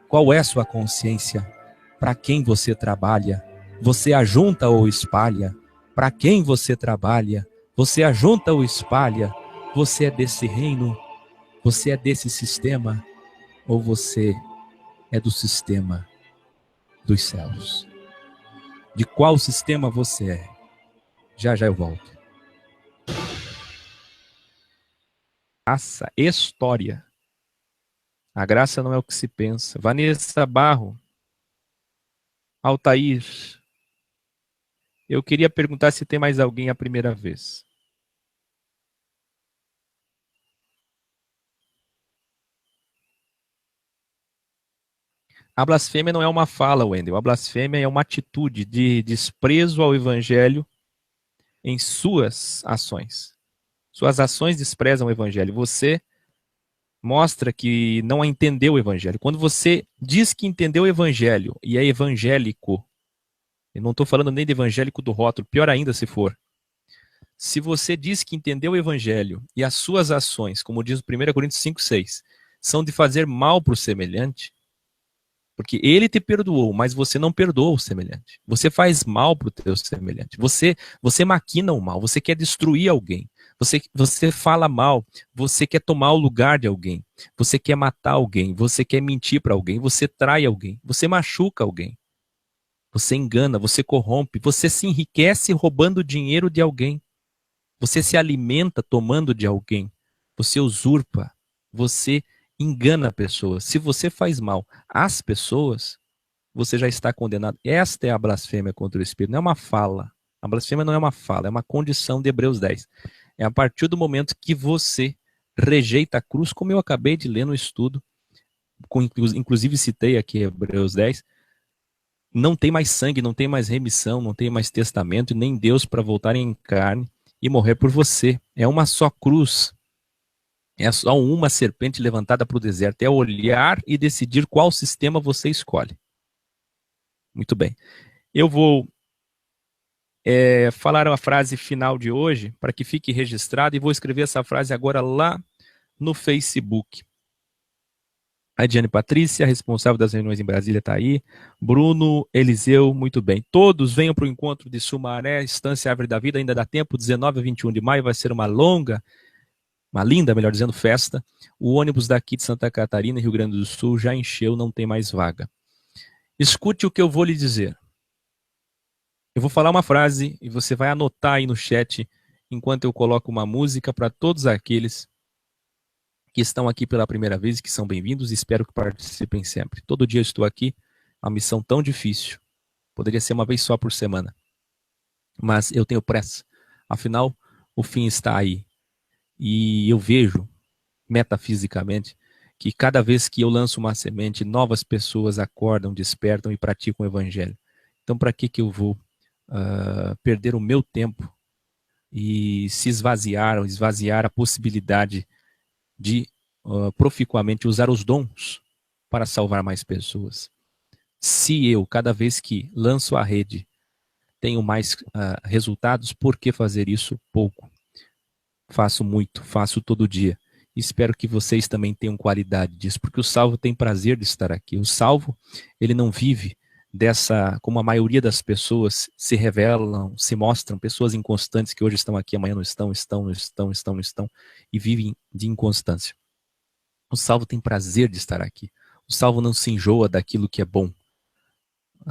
Qual é sua consciência? Para quem você trabalha? Você ajunta ou espalha? Para quem você trabalha? Você ajunta ou espalha? Você é desse reino? Você é desse sistema? Ou você é do sistema dos céus? De qual sistema você é? Já já eu volto. Graça, história. A graça não é o que se pensa. Vanessa Barro, Altair, eu queria perguntar se tem mais alguém a primeira vez. A blasfêmia não é uma fala, Wendel. A blasfêmia é uma atitude de desprezo ao evangelho em suas ações. Suas ações desprezam o evangelho. Você mostra que não entendeu o evangelho. Quando você diz que entendeu o evangelho e é evangélico, eu não estou falando nem de evangélico do rótulo, pior ainda se for. Se você diz que entendeu o evangelho e as suas ações, como diz o 1 Coríntios 5,6, são de fazer mal para o semelhante, porque ele te perdoou, mas você não perdoa o semelhante. Você faz mal para o teu semelhante. Você maquina o mal, você quer destruir alguém. Você fala mal, você quer tomar o lugar de alguém. Você quer matar alguém, você quer mentir para alguém, você trai alguém, você machuca alguém. Você engana, você corrompe, você se enriquece roubando dinheiro de alguém. Você se alimenta tomando de alguém. Você usurpa, você engana pessoas. Se você faz mal às pessoas, você já está condenado. Esta é a blasfêmia contra o Espírito, não é uma fala. A blasfêmia não é uma fala, é uma condição de Hebreus 10. É a partir do momento que você rejeita a cruz, como eu acabei de ler no estudo, inclusive citei aqui Hebreus 10, não tem mais sangue, não tem mais remissão, não tem mais testamento, nem Deus para voltar em carne e morrer por você. É uma só cruz. É só uma serpente levantada para o deserto. É olhar e decidir qual sistema você escolhe. Muito bem. Eu vou falar a frase final de hoje, para que fique registrado, e vou escrever essa frase agora lá no Facebook. A Diane Patrícia, responsável das reuniões em Brasília, está aí. Bruno Eliseu, muito bem. Todos venham para o encontro de Sumaré, Estância Árvore da Vida, ainda dá tempo, 19 a 21 de maio, vai ser uma linda, melhor dizendo, festa. O ônibus daqui de Santa Catarina, Rio Grande do Sul, já encheu, não tem mais vaga. Escute o que eu vou lhe dizer. Eu vou falar uma frase e você vai anotar aí no chat enquanto eu coloco uma música para todos aqueles que estão aqui pela primeira vez e que são bem-vindos, e espero que participem sempre. Todo dia eu estou aqui, uma missão tão difícil. Poderia ser uma vez só por semana, mas eu tenho pressa. Afinal, o fim está aí. E eu vejo, metafisicamente, que cada vez que eu lanço uma semente, novas pessoas acordam, despertam e praticam o evangelho. Então, para que eu vou perder o meu tempo e se esvaziar, ou esvaziar a possibilidade de proficuamente usar os dons para salvar mais pessoas? Se eu, cada vez que lanço a rede, tenho mais resultados, por que fazer isso pouco? Faço muito, faço todo dia. Espero que vocês também tenham qualidade disso, porque o salvo tem prazer de estar aqui. O salvo, ele não vive dessa, como a maioria das pessoas se revelam, se mostram, pessoas inconstantes que hoje estão aqui, amanhã não estão, não estão, e vivem de inconstância. O salvo tem prazer de estar aqui. O salvo não se enjoa daquilo que é bom.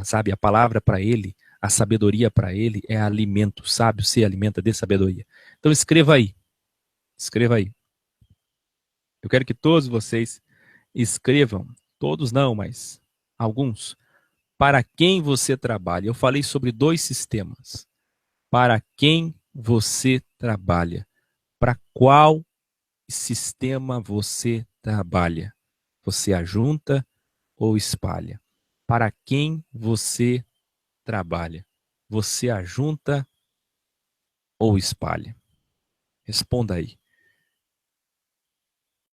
Sabe, a palavra para ele, a sabedoria para ele é alimento. O sábio se alimenta de sabedoria. Então escreva aí. Escreva aí. Eu quero que todos vocês escrevam, todos não, mas alguns, para quem você trabalha. Eu falei sobre 2 sistemas. Para quem você trabalha? Para qual sistema você trabalha? Você ajunta ou espalha? Para quem você trabalha? Você ajunta ou espalha? Responda aí.